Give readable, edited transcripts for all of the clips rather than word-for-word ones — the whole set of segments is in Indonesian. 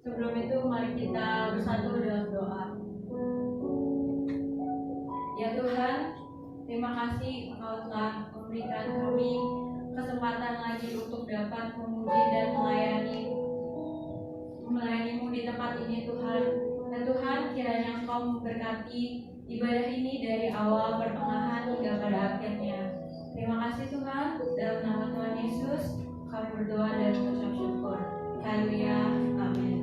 Sebelum itu mari kita bersatu dalam doa. Ya Tuhan, terima kasih Engkau telah memberikan kami kesempatan lagi untuk dapat memuji dan melayani-Mu di tempat ini Tuhan. Dan Tuhan, kiranya Engkau memberkati ibadah ini dari awal, pertengahan hingga pada akhirnya. Terima kasih Tuhan, dalam nama Tuhan Yesus kami berdoa dan mengucap syukur. Haleluya, amin.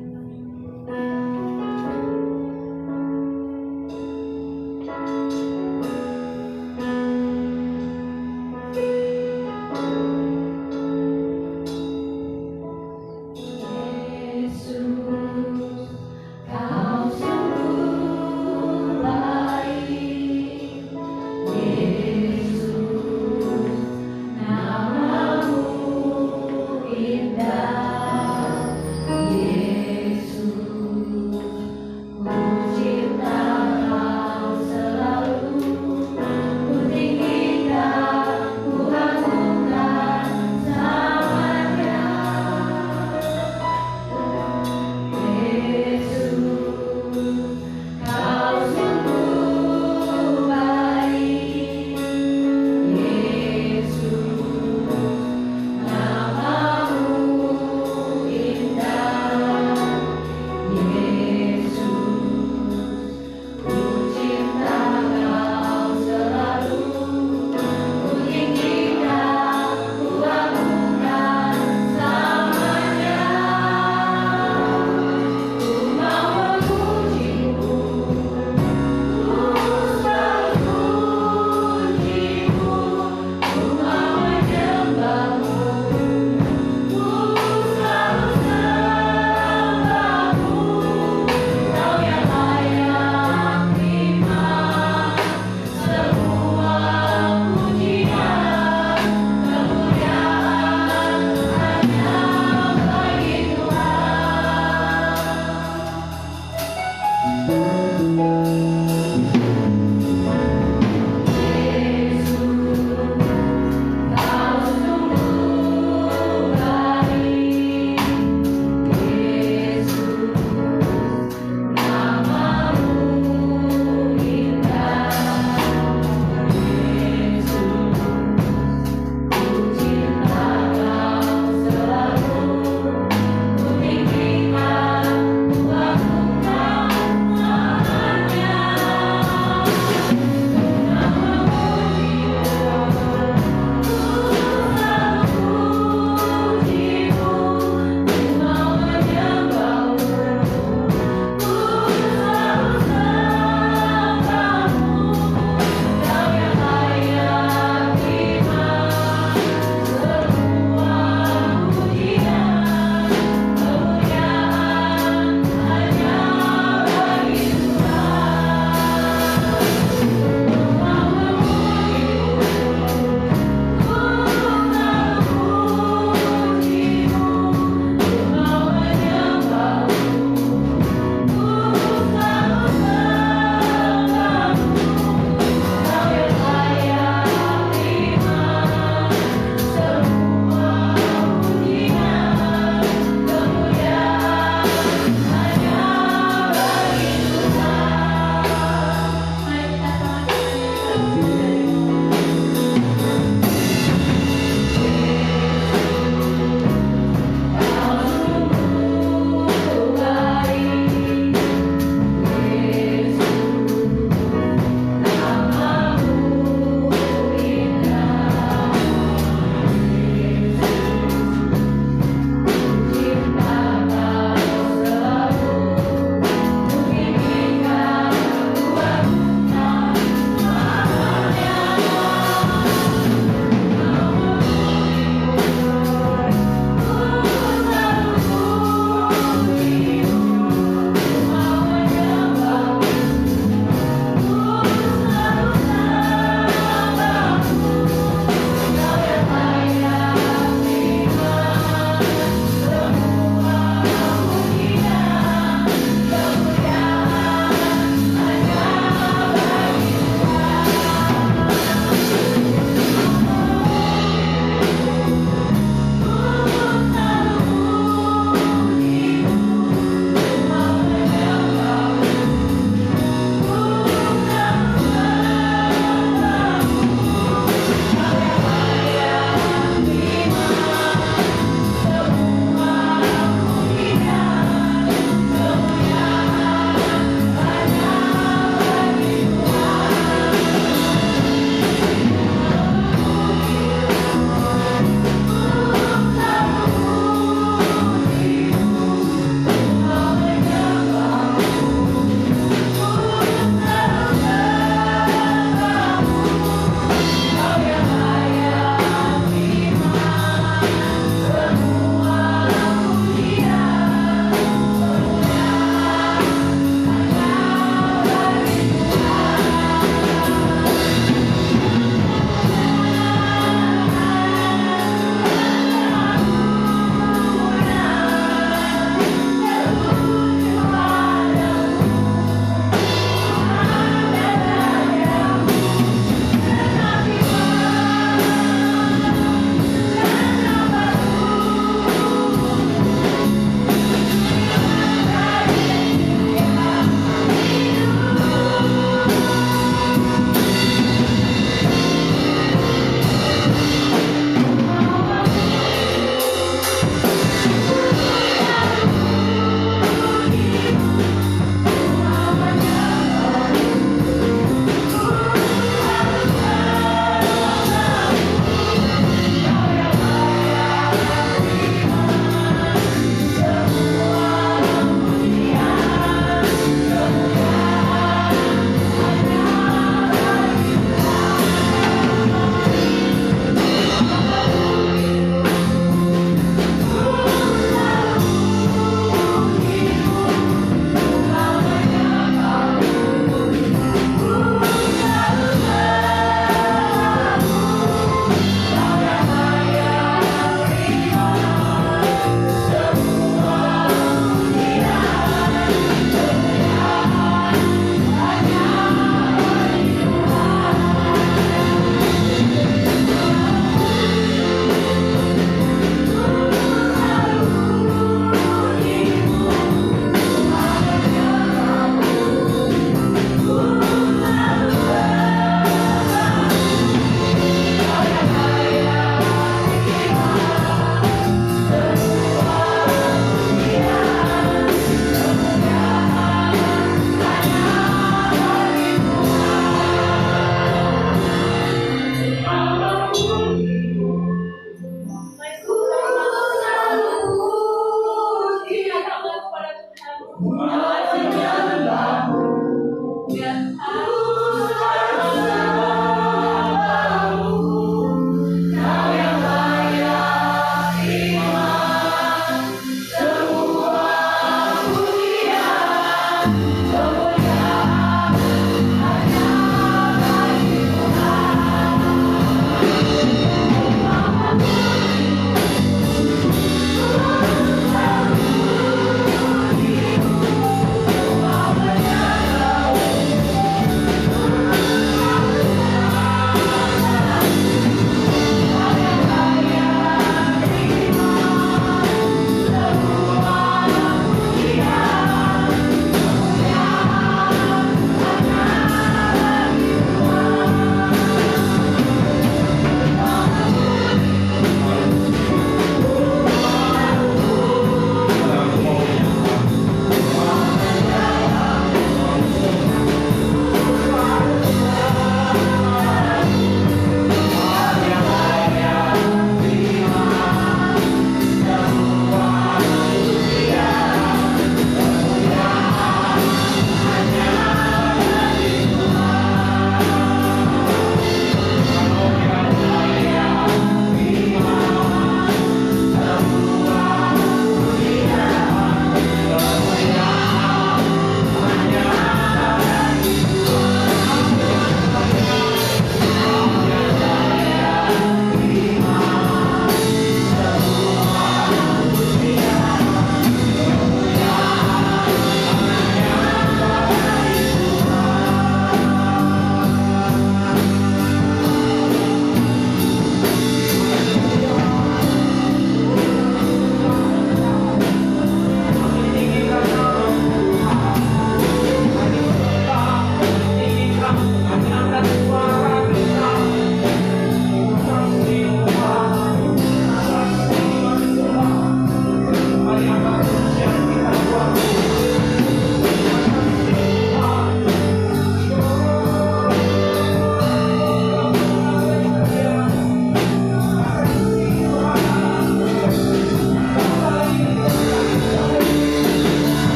Yesus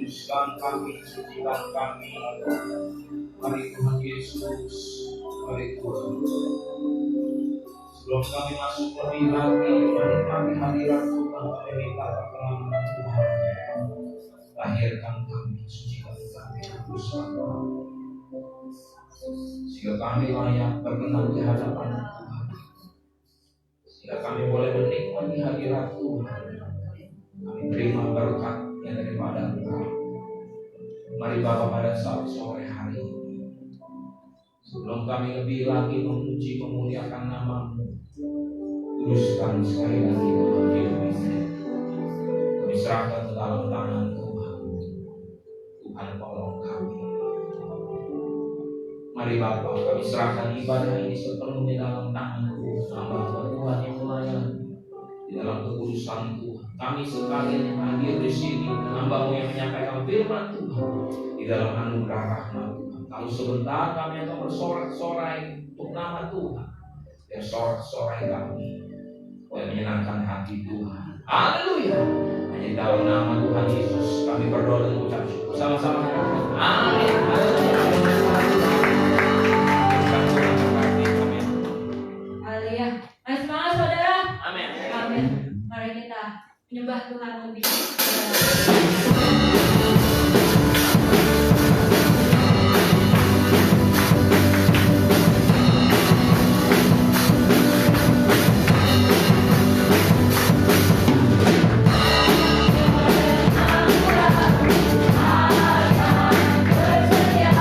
kuduskan kami, sucikan kami. Mari Tuhan Yesus, mari Tuhan. Sebelum kami masuk lebih lagi menikmati hadirat Tuhan, kami minta pertolongan Tuhan. Lahirkan kami, sucikan kami, kuduskan kami, sehingga kami layak berkenan di hadapan Tuhan, sehingga kami boleh menikmati hadirat Tuhan. Kami terima berkat yang daripada Tuhan. Mari Bapa, pada saat sore hari ini, sebelum kami lebih lagi memuji memuliakan nama-Mu, kuduskan sekali lagi Tuhan hidup ini. Kami serahkan ke dalam tangan Tuhan. Tuhan tolong kami. Mari Bapa, kami serahkan ibadah ini sepenuhnya dalam tangan Tuhan. Hamba Tuhan yang melayani di dalam kekudusan Tuhan. Kami sekalian yang hadir di sini, hamba-Mu yang menyampaikan firman Tuhan di dalam anugerah rahmat Tuhan. Kalau sebentar kami akan bersorak-sorai untuk nama Tuhan, biar sorak-sorai kami boleh menyenangkan hati Tuhan. Haleluya. Hanya di dalam nama Tuhan Yesus kami berdoa dan mengucap syukur. Sama-sama. Amin. Haleluya. Mari semangat saudara. Amin. Amin. Mari kita menyembah Tuhan lebih. Bersedia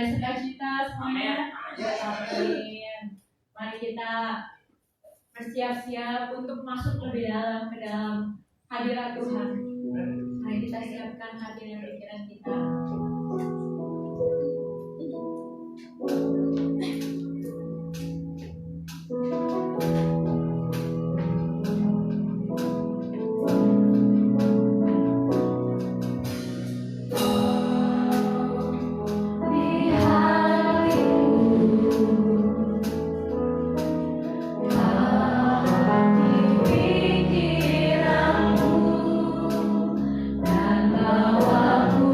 damai sukacita semuanya. Amin. Mari kita bersiap-siap untuk masuk lebih dalam ke dalam hadirat Tuhan. Mari kita siapkan hati dan pikiran kita. Dan bawaku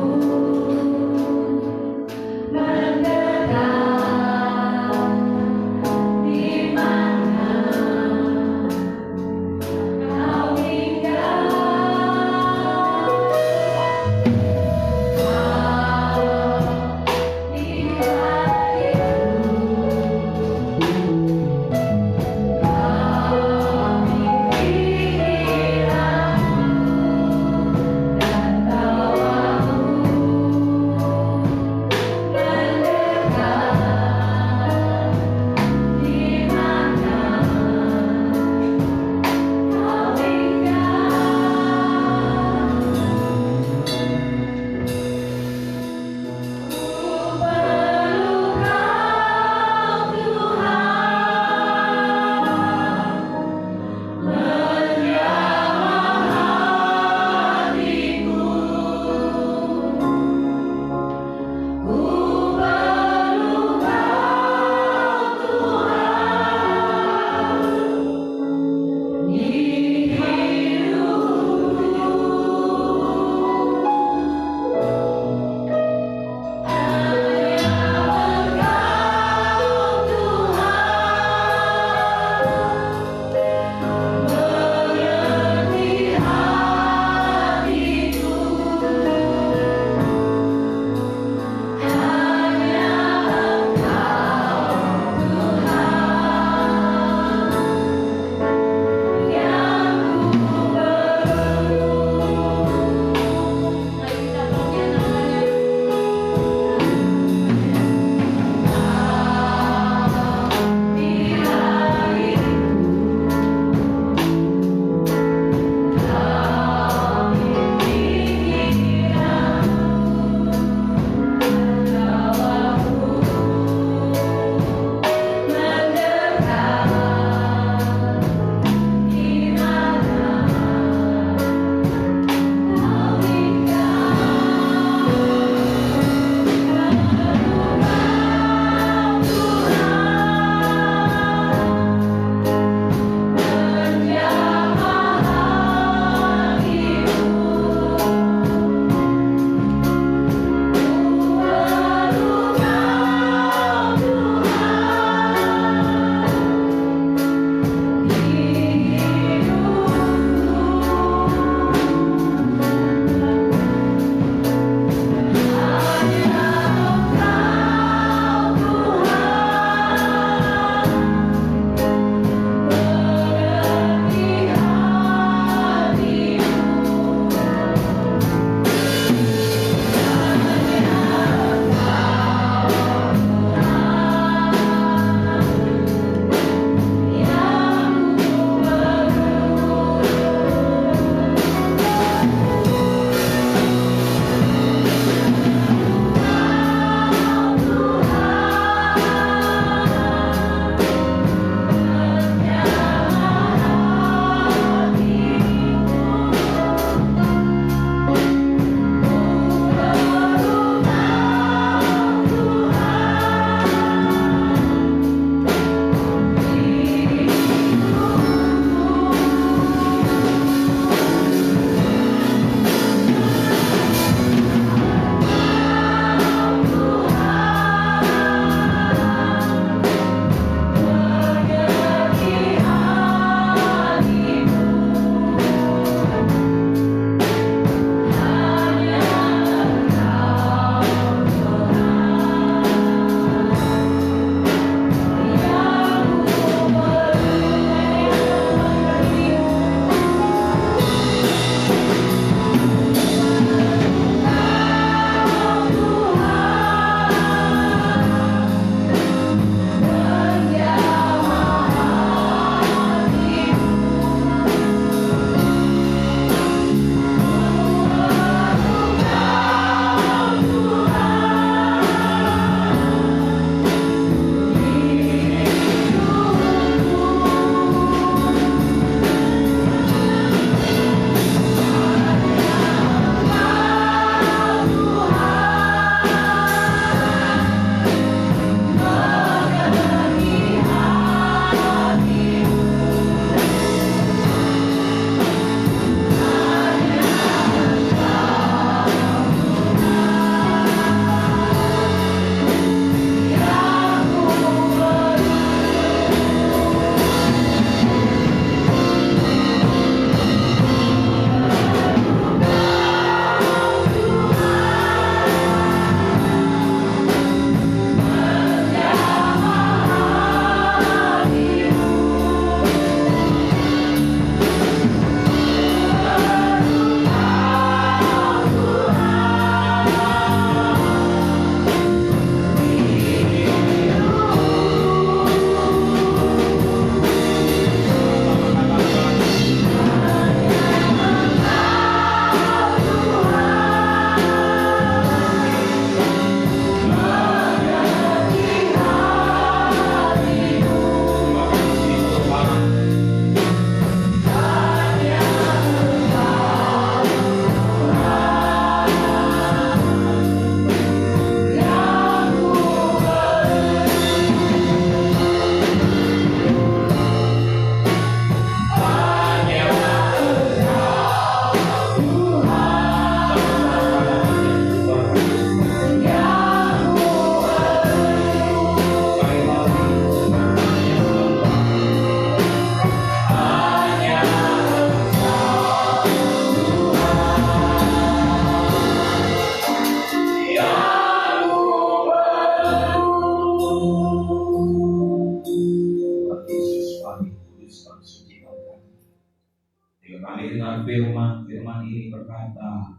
firman ini berkata,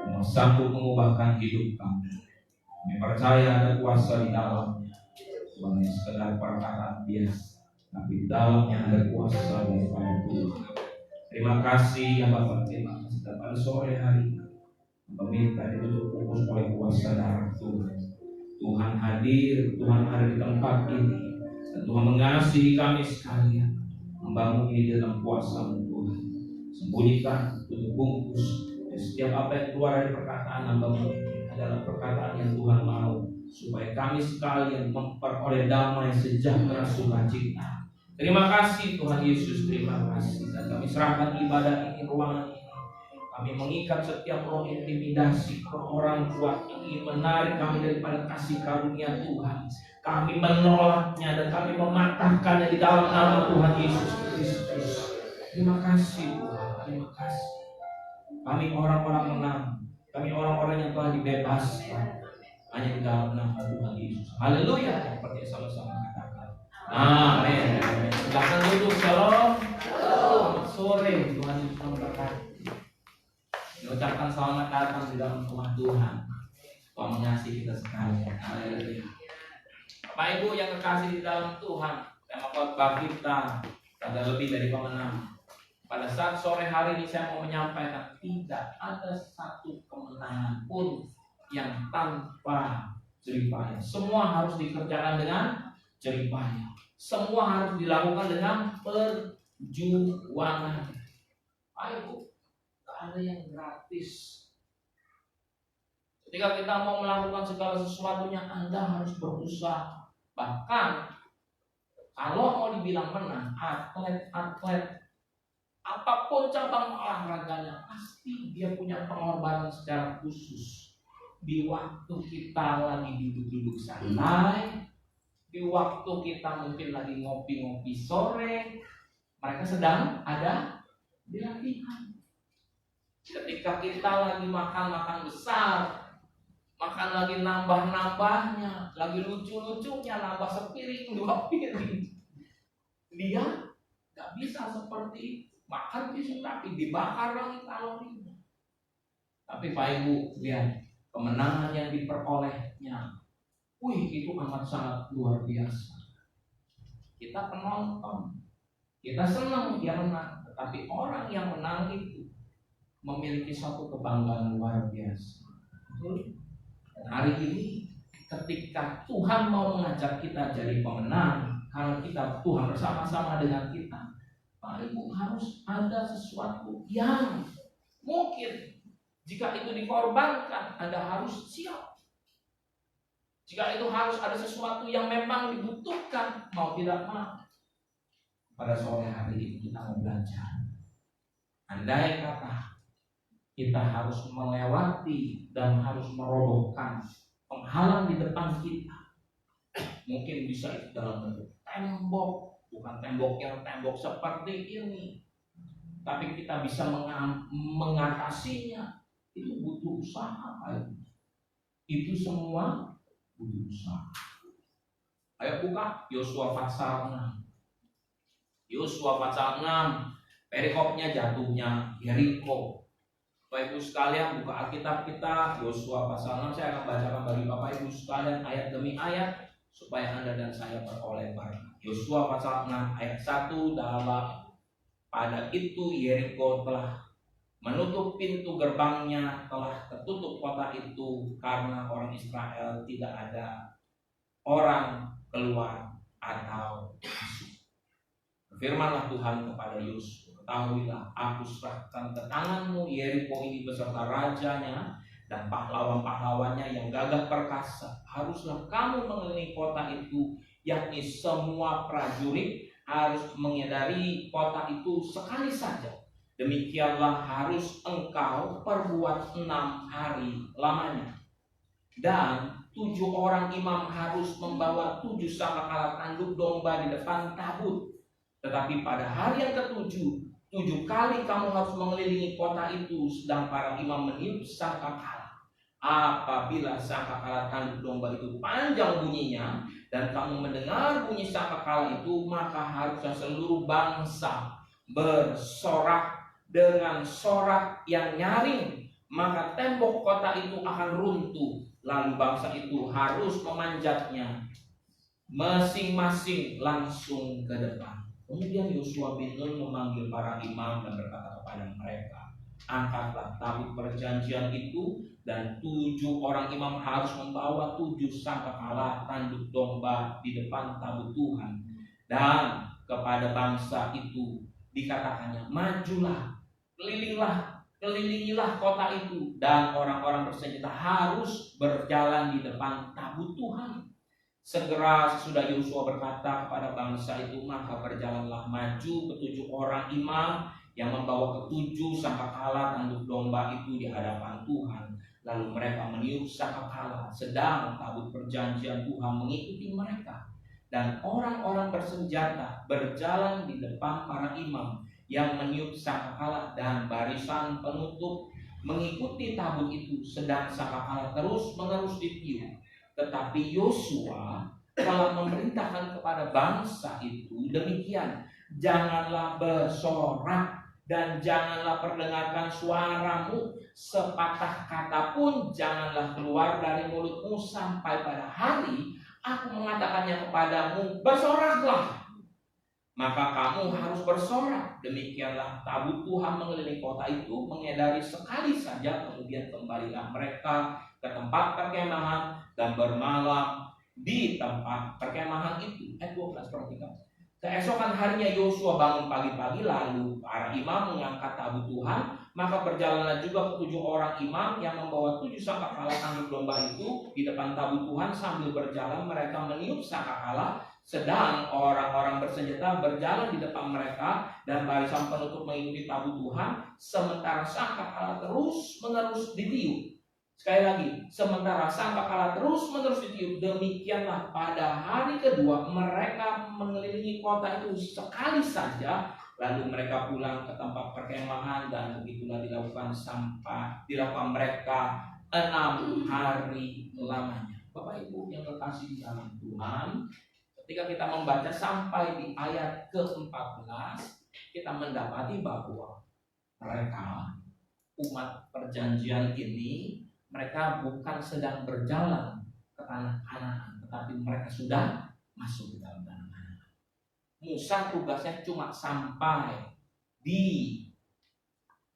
Engkau sanggup mengubahkan hidup kami. Kami percaya ada kuasa di dalamnya, bukan sekedar perkataan biasa, tapi di dalamnya ada kuasa daripada Tuhan. Terima kasih ya Bapak, terima kasih pada sore hari ini. Meminta ditutup fokus oleh kuasa darah Tuhan. Tuhan hadir, Tuhan ada di tempat ini, dan Tuhan mengasihi kami sekalian. Membangun ini dalam kuasa Tuhan. Sembunyikan, tutup bungkus. Dan setiap apa yang keluar dari perkataan hamba-Mu ini adalah perkataan yang Tuhan mau, supaya kami sekalian memperoleh damai sejahtera sukacita. Terima kasih Tuhan Yesus, terima kasih. Dan kami serahkan ibadah ini, ruangan ini. Kami mengikat setiap roh intimidasi, orang kuat yang ingin menarik kami daripada kasih karunia Tuhan. Kami menolaknya dan kami mematahkannya di dalam nama Tuhan Yesus Kristus. Terima kasih Tuhan, terima kasih. Kami orang-orang menang, kami orang-orang yang telah dibebaskan hanya di dalam nama Tuhan Yesus. Haleluya. Seperti sama-sama katakan. Amin. Silakan duduk. Shalom. Selamat sore. Tuhan Yesus memberkati. Ucapkan selamat datang di dalam rumah Tuhan. Tuhan mengasihi kita sekalian. Haleluya. Bapak Ibu yang terkasih di dalam Tuhan, tema khotbah kita ada lebih dari pemenang. Pada saat sore hari ini saya mau menyampaikan tidak ada satu kemenangan pun yang tanpa jeripaya. Semua harus dikerjakan dengan jeripaya. Semua harus dilakukan dengan perjuangan. Ayo, tak ada yang gratis. Ketika kita mau melakukan segala sesuatunya, Anda harus berusaha. Bahkan kalau mau dibilang menang, atlet apapun cabang olahraganya, pasti dia punya pengorbanan secara khusus. Di waktu kita lagi duduk-duduk santai, di waktu kita mungkin lagi ngopi-ngopi sore, mereka sedang ada di latihan. Ketika kita lagi makan besar, makan lagi nambah-nambahnya, lagi lucu-lucunya, nambah sepiring, 2 piring, dia gak bisa seperti itu. Makan bisa tapi dibakar lagi kalorinya. Tapi Pak Ibu lihat kemenangan yang diperolehnya, itu amat sangat luar biasa. Kita penonton, kita senang dia menang, tetapi orang yang menang itu memiliki satu kebanggaan luar biasa. Dan hari ini ketika Tuhan mau mengajak kita jadi pemenang, kalau kita Tuhan bersama-sama dengan kita, Pak Ibu harus ada sesuatu yang mungkin jika itu dikorbankan, Anda harus siap. Jika itu harus ada sesuatu yang memang dibutuhkan, mau tidak mau. Pada sore hari ini kita mau belajar. Andai kata kita harus melewati dan harus merobohkan penghalang di depan kita, mungkin bisa dalam bentuk tembok. Bukan tembok yang tembok seperti ini, tapi kita bisa mengatasinya. Itu butuh usaha, Pak. Itu semua butuh usaha. Ayo buka Yosua pasal 6. Yosua pasal 6, perikopnya jatuhnya Yeriko. Bapak Ibu sekalian, buka Alkitab kita, Yosua pasal 6. Saya akan bacakan bagi Bapak Ibu sekalian ayat demi ayat, supaya Anda dan saya beroleh berkat. Yosua pasal 6 ayat 1, pada itu Yeriko telah menutup pintu gerbangnya, telah tertutup kota itu karena orang Israel tidak ada orang keluar atau masuk. Firmanlah Tuhan kepada Yosua, ketahuilah aku serahkan ke tanganmu Yeriko ini beserta rajanya dan pahlawan-pahlawannya yang gagah perkasa. Haruslah kamu mengelilingi kota itu, yakni semua prajurit harus mengedari kota itu sekali saja. Demikianlah harus engkau perbuat 6 hari lamanya. Dan 7 orang imam harus membawa 7 sangkakala tanduk domba di depan tabut. Tetapi pada hari yang ke-7, 7 kali kamu harus mengelilingi kota itu, sedang para imam meniup sangkakala. Apabila sangkakala tanduk domba itu panjang bunyinya, dan kamu mendengar bunyi sangkakala itu, maka harusnya seluruh bangsa bersorak dengan sorak yang nyaring, maka tembok kota itu akan runtuh. Lalu bangsa itu harus memanjatnya masing-masing langsung ke depan. Kemudian Yosua bin Nun memanggil para imam dan berkata kepada mereka, angkatlah tabut perjanjian itu, dan 7 orang imam harus membawa 7 sangkakala tanduk domba di depan tabut Tuhan. Dan kepada bangsa itu dikatakannya, majulah, kelilingilah kota itu, dan orang-orang bersenjata harus berjalan di depan tabut Tuhan. Segera sesudah Yosua berkata kepada bangsa itu, maka berjalanlah maju ke-7 orang imam yang membawa ke-7 sangkakala tanduk domba itu di hadapan Tuhan. Lalu mereka meniup sangkakala, sedang tabut perjanjian Tuhan mengikuti mereka. Dan orang-orang bersenjata berjalan di depan para imam yang meniup sangkakala, dan barisan penutup mengikuti tabut itu, sedang sangkakala terus-menerus ditiup. Tetapi Yosua telah memerintahkan kepada bangsa itu demikian, janganlah bersorak dan janganlah perdengarkan suaramu, sepatah kata pun janganlah keluar dari mulutmu sampai pada hari aku mengatakannya kepadamu, bersoraklah. Maka kamu harus bersorak. Demikianlah tabut Tuhan mengelilingi kota itu, mengedari sekali saja, kemudian kembalilah mereka ke tempat perkemahan dan bermalam di tempat perkemahan itu. Ayat 12, perhatikan. Keesokan harinya Yosua bangun pagi-pagi, lalu para imam mengangkat tabut Tuhan. Maka berjalanlah juga ke-7 orang imam yang membawa 7 sangkakala tanduk domba itu di depan tabut Tuhan. Sambil berjalan mereka meniup sangkakala, sedang orang-orang bersenjata berjalan di depan mereka, dan barisan penutup mengikuti tabut Tuhan. Sementara sangkakala terus-menerus ditiup. Sekali lagi, sementara sangkakala terus-menerus ditiup. Demikianlah pada hari kedua mereka mengelilingi kota itu sekali saja. Lalu mereka pulang ke tempat perkemahan, dan begitulah dilakukan mereka 6 hari lamanya. Bapak Ibu yang terkasih di dalam Tuhan, ketika kita membaca sampai di ayat ke-14, kita mendapati bahwa mereka, umat perjanjian ini, mereka bukan sedang berjalan ke tanah Kanaan, tetapi mereka sudah masuk ke dalam tanah Kanaan. Musa tugasnya cuma sampai di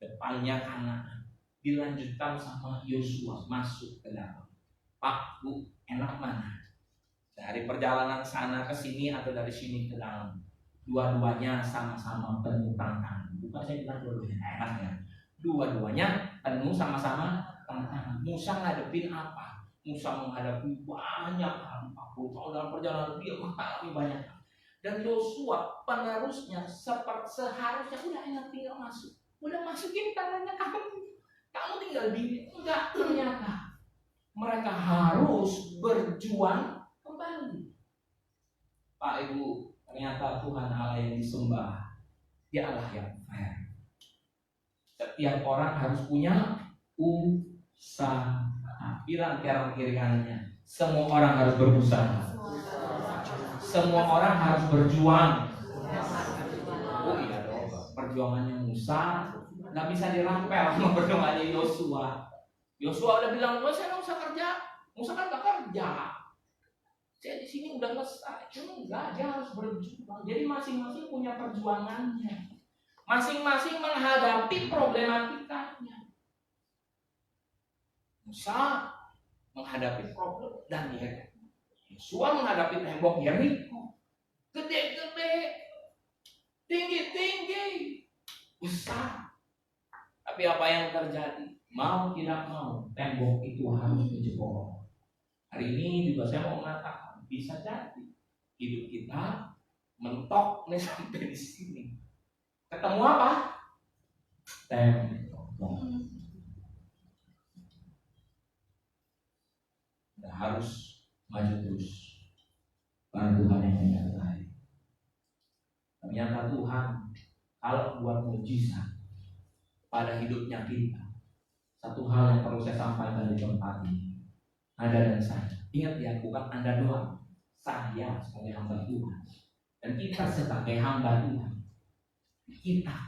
depannya Kanaan, dilanjutkan sama Yosua masuk ke dalam. Pak, Bu, enak mana? Dari perjalanan sana ke sini atau dari sini ke dalam? Dua-duanya sama-sama penuh tantangan. Bukan saya bilang dua-duanya enak ya. Dua-duanya penuh sama-sama tantangan. Musa ngadepin apa? Musa menghadapi banyak hal. 40 tahun dalam perjalanan dia mengalami banyak hal. Dan Yosua penerusnya seharusnya udah enak tinggal masuk. Udah masukin tangannya kamu tinggal di. Enggak, ternyata mereka harus berjuang kembali. Pak Ibu, ternyata Tuhan Allah yang disembah, Dia Allah yang fair. Setiap orang harus punya usaha. Bilang ke orang kiri kanannya, semua orang harus berusaha. Semua orang harus berjuang. Oh iya dong, perjuangannya Musa nggak bisa dirampel sama perjuangannya Yosua. Yosua udah bilang, saya nggak usah kerja. Musa kan nggak kerja. Saya di sini udah selesai. Enggak, dia harus berjuang. Jadi masing-masing punya perjuangannya. Masing-masing menghadapi problematikanya. Musa menghadapi problem dan Yeriko. Yosua menghadapi tembok Yeriko. Gede-gede, tinggi-tinggi, besar. Tapi apa yang terjadi? Mau tidak mau, tembok itu harus dijebol. Hari ini juga saya mau mengatakan, bisa jadi hidup kita mentok nih sampai di sini. Ketemu apa? Tembok. Kita harus maju terus. Karena Tuhan yang menyertai. Ternyata Tuhan kalau buat mujizat pada hidupnya kita, satu hal yang perlu saya sampaikan di tempat ini, Anda dan saya, ingat ya, bukan Anda doang, saya sebagai hamba Tuhan, dan kita sebagai hamba Tuhan, kita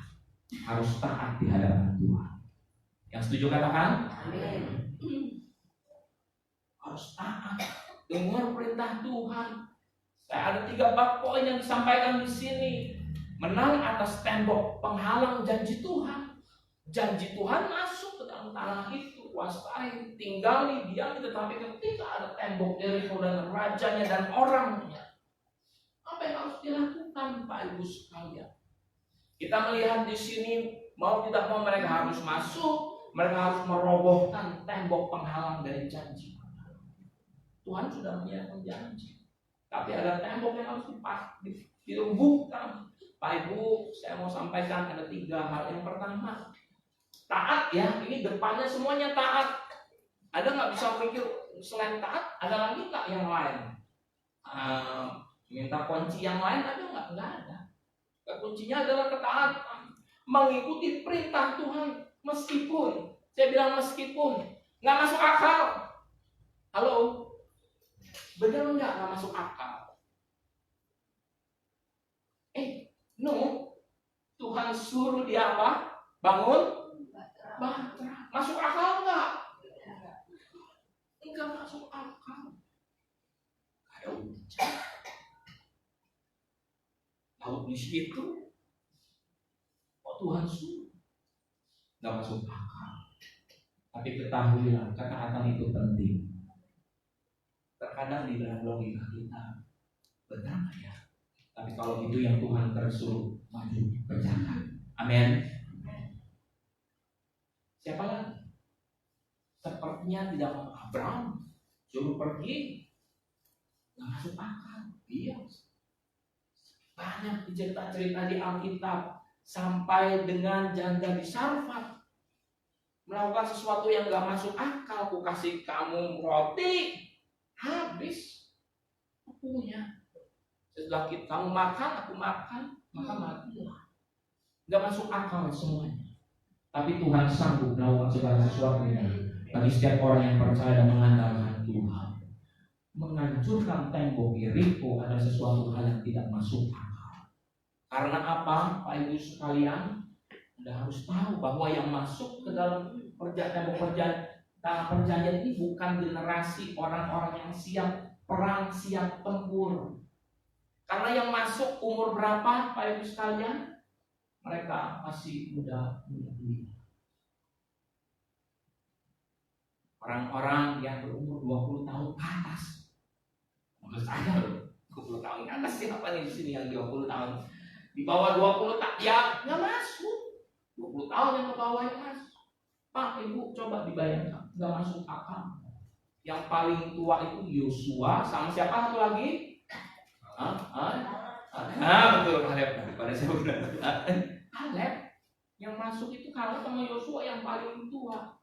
harus taat di hadapan Tuhan. Yang setuju katakan? Amin. Harus taat, dengar perintah Tuhan. Saya ada 3 bab poin yang disampaikan di sini. Menang atas tembok penghalang janji Tuhan. Janji Tuhan masuk ke dalam tanah itu, kuasai, tinggali, diami. Tetapi ketika ada tembok Yeriko dan rajanya dan orangnya, apa yang harus dilakukan, Pak Ibu sekalian? Kita melihat di sini, mau tidak mau mereka harus masuk, mereka harus merobohkan tembok penghalang dari janji. Tuhan sudah menyiapkan janji, tapi ada tembok yang harus dirumbuhkan. Pak Ibu, saya mau sampaikan ada 3 hal. Yang pertama, taat ya, ini depannya semuanya taat. Ada nggak bisa pikir selain taat, ada lagi nggak yang lain? Minta kunci yang lain ada nggak? Nggak ada. Kuncinya adalah ketaatan, mengikuti perintah Tuhan meskipun, saya bilang meskipun nggak masuk akal. Halo, benar nggak masuk akal? No, Tuhan suruh dia apa? Bangun bahtera. Masuk akal nggak? Enggak masuk akal. Ada hujan. Laut di situ. Oh, Tuhan suruh. Nggak masuk akal. Tapi ketahuilah, ketaatan itu penting. Terkadang di dalam logika kita, benar nggak ya? Tapi kalau itu yang Tuhan tersuruh, maju, kerjakan. Amin. Siapa lagi? Sepertinya tidak mau Abraham suruh pergi, nggak masuk akal. Iya. Banyak cerita-cerita di Alkitab sampai dengan janda di Sarfat melakukan sesuatu yang nggak masuk akal. Aku kasih kamu roti, habis punya. Setelah kamu makan, aku makan, maka matilah. Nggak masuk akal semuanya. Tapi Tuhan sanggup melakukan segala sesuatunya bagi setiap orang yang percaya dan mengandalkan Tuhan. Menghancurkan tembok Yeriko adalah sesuatu hal yang tidak masuk akal. Karena apa, Pak Ibu sekalian? Anda harus tahu bahwa yang masuk ke dalam tembok perjanjian ini bukan generasi orang-orang yang siap perang, siap tempur. Karena yang masuk umur berapa, Pak Ibu sekalian? Mereka masih muda. Orang-orang yang berumur 20 tahun ke atas. Menurut saya loh, 20 tahun ke atas siapa nih di sini yang 20 tahun? Di bawah 20 tahun ya nggak masuk. 20 tahun yang ke bawah yang masuk. Pak, Ibu coba dibayangkan, nggak masuk akal. Yang paling tua itu Yosua sama siapa satu lagi? Betul, Kaleb. Pada saya udah Kaleb yang masuk itu Kaleb sama Yosua yang paling tua.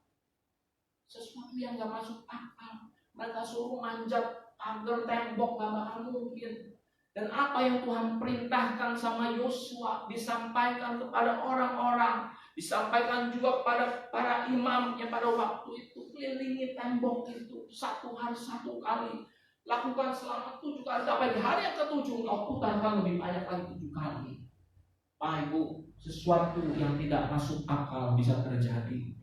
Sesuatu yang gak masuk akal. Mereka suruh manjat pagar tembok, gak bakal mungkin. Dan apa yang Tuhan perintahkan sama Yosua disampaikan kepada orang-orang, disampaikan juga kepada para imam yang pada waktu itu. Kelilingi tembok itu 1 hari 1 kali. Lakukan selama 7 kali. Sampai di hari yang ke-7 engkau putarkan lebih banyak lagi 7 kali. Pak Ibu, sesuatu yang tidak masuk akal bisa terjadi.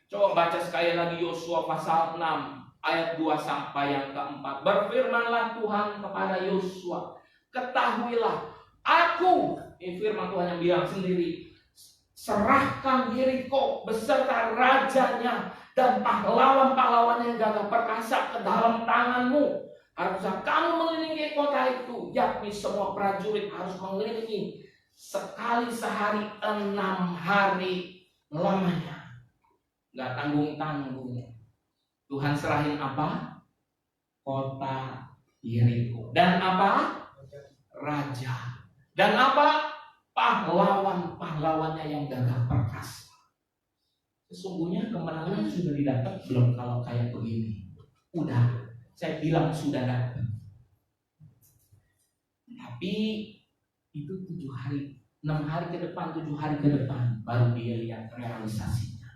Coba baca sekali lagi Yosua pasal 6 ayat 2 sampai yang ke-4. Berfirmanlah Tuhan kepada Yosua, ketahuilah aku, ini firman Tuhan yang bilang sendiri, serahkan Yeriko beserta rajanya dan pahlawan-pahlawan yang gagah perkasa ke dalam tanganmu. Harusnya kamu mengelilingi kota itu, yakni semua prajurit harus mengelilingi sekali sehari 6 hari lamanya. Nggak tanggung-tanggung. Tuhan serahin apa? Kota Yeriko. Dan apa? Raja. Dan apa? Pahlawan-pahlawannya yang gagah perkasa. Sesungguhnya kemenangan sudah didapat belum kalau kayak begini? Udah. Saya bilang sudah dapat. Tapi itu 7 hari, 6 hari ke depan, 7 hari ke depan baru dia lihat realisasinya.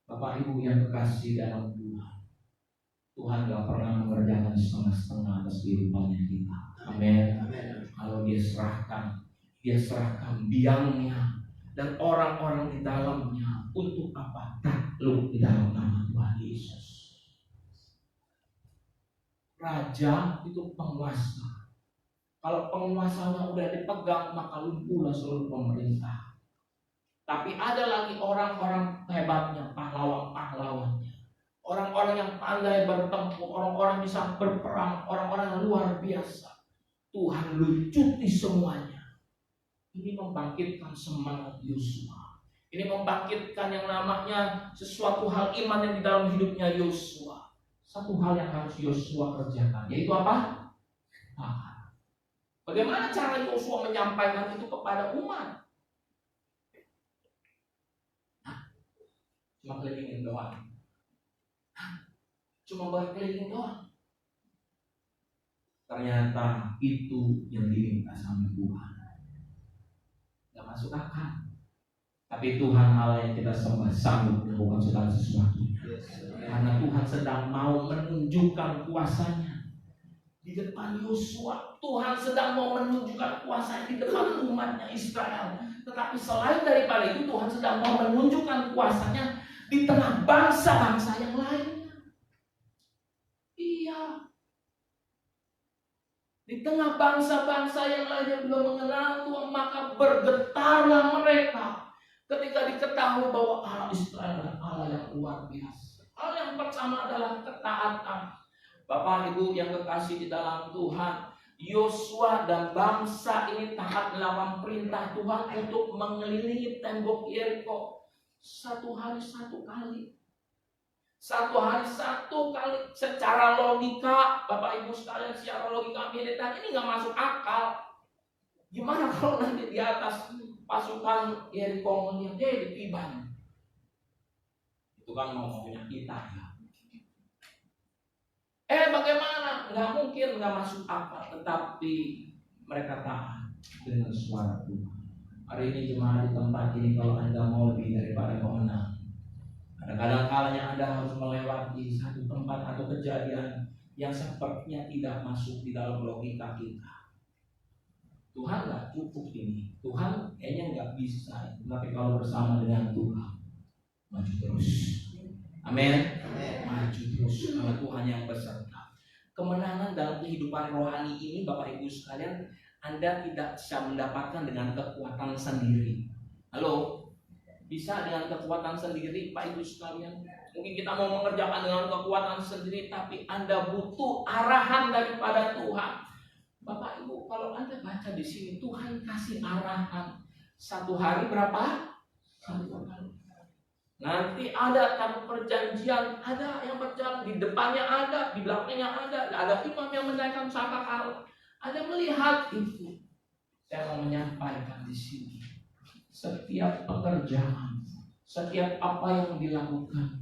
Bapak Ibu yang kekasih dalam Tuhan, Tuhan gak pernah mengerjakan setengah-setengah atas kehidupannya kita. Amin. Kalau dia serahkan biangnya, dan orang-orang di dalamnya. Untuk apa? Takluk di dalam nama Tuhan Yesus. Raja itu penguasa. Kalau penguasanya udah dipegang, maka lumpuhlah seluruh pemerintah. Tapi ada lagi orang-orang hebatnya, pahlawan-pahlawannya. Orang-orang yang pandai bertempur, orang-orang bisa berperang, orang-orang yang luar biasa. Tuhan lucuti semuanya. Ini membangkitkan semangat Yosua. Ini membangkitkan yang namanya sesuatu hal iman yang di dalam hidupnya Yosua. Satu hal yang harus Yosua kerjakan, yaitu apa? Bagaimana cara Yosua menyampaikan itu kepada umat? Cuma kelilingin doang. Cuma berkeliling doang. Ternyata itu yang diminta sama Tuhan. Gak masuk akal. Tapi Tuhan Allah yang kita sembah sanggup melakukan segala sesuatu. Karena Tuhan sedang mau menunjukkan kuasanya di depan Yosua. Tuhan sedang mau menunjukkan kuasanya di depan umatnya Israel. Tetapi selain daripada itu, Tuhan sedang mau menunjukkan kuasanya di tengah bangsa-bangsa yang lainnya. Iya. Di tengah bangsa-bangsa yang lainnya belum mengenal Tuhan, maka bergetarlah mereka ketika diketahui bahwa Allah Israel adalah Allah yang luar biasa. Hal yang pertama adalah ketaatan. Bapak Ibu yang kekasih di dalam Tuhan, Yosua dan bangsa ini taat melawan perintah Tuhan untuk mengelilingi tembok Yeriko. Satu hari satu kali. Secara logika, Bapak Ibu sekalian, secara logika militer ini nggak masuk akal. Gimana kalau nanti di atas pasukan Yeriko melihat dia ditiban? Itu kan maunya kita ya. Bagaimana? Nggak mungkin, nggak masuk akal. Tetapi mereka taat dengan suara Tuhan. Hari ini jemaat di tempat ini, kalau Anda mau lebih daripada pemenang, kadang-kadang kalanya Anda harus melewati satu tempat atau kejadian yang sepertinya tidak masuk di dalam logika kita. Tuhan nggak cukup ini. Tuhan kayaknya nggak bisa. Tapi kalau bersama dengan Tuhan, maju terus. Amin. Maju terus sama Tuhan yang beserta. Kemenangan dalam kehidupan rohani ini, Bapak Ibu sekalian, Anda tidak bisa mendapatkan dengan kekuatan sendiri. Halo? Bisa dengan kekuatan sendiri, Pak Ibu sekalian. Mungkin kita mau mengerjakan dengan kekuatan sendiri, tapi Anda butuh arahan daripada Tuhan. Bapak Ibu, kalau Anda baca di sini, Tuhan kasih arahan. Satu hari berapa? Satu kali. Nanti ada tabut perjanjian, ada yang berjalan di depannya, ada di belakangnya, ada imam yang menaikkan sangkakala. Ada melihat itu. Saya mau menyampaikan di sini. Setiap pekerjaan, setiap apa yang dilakukan,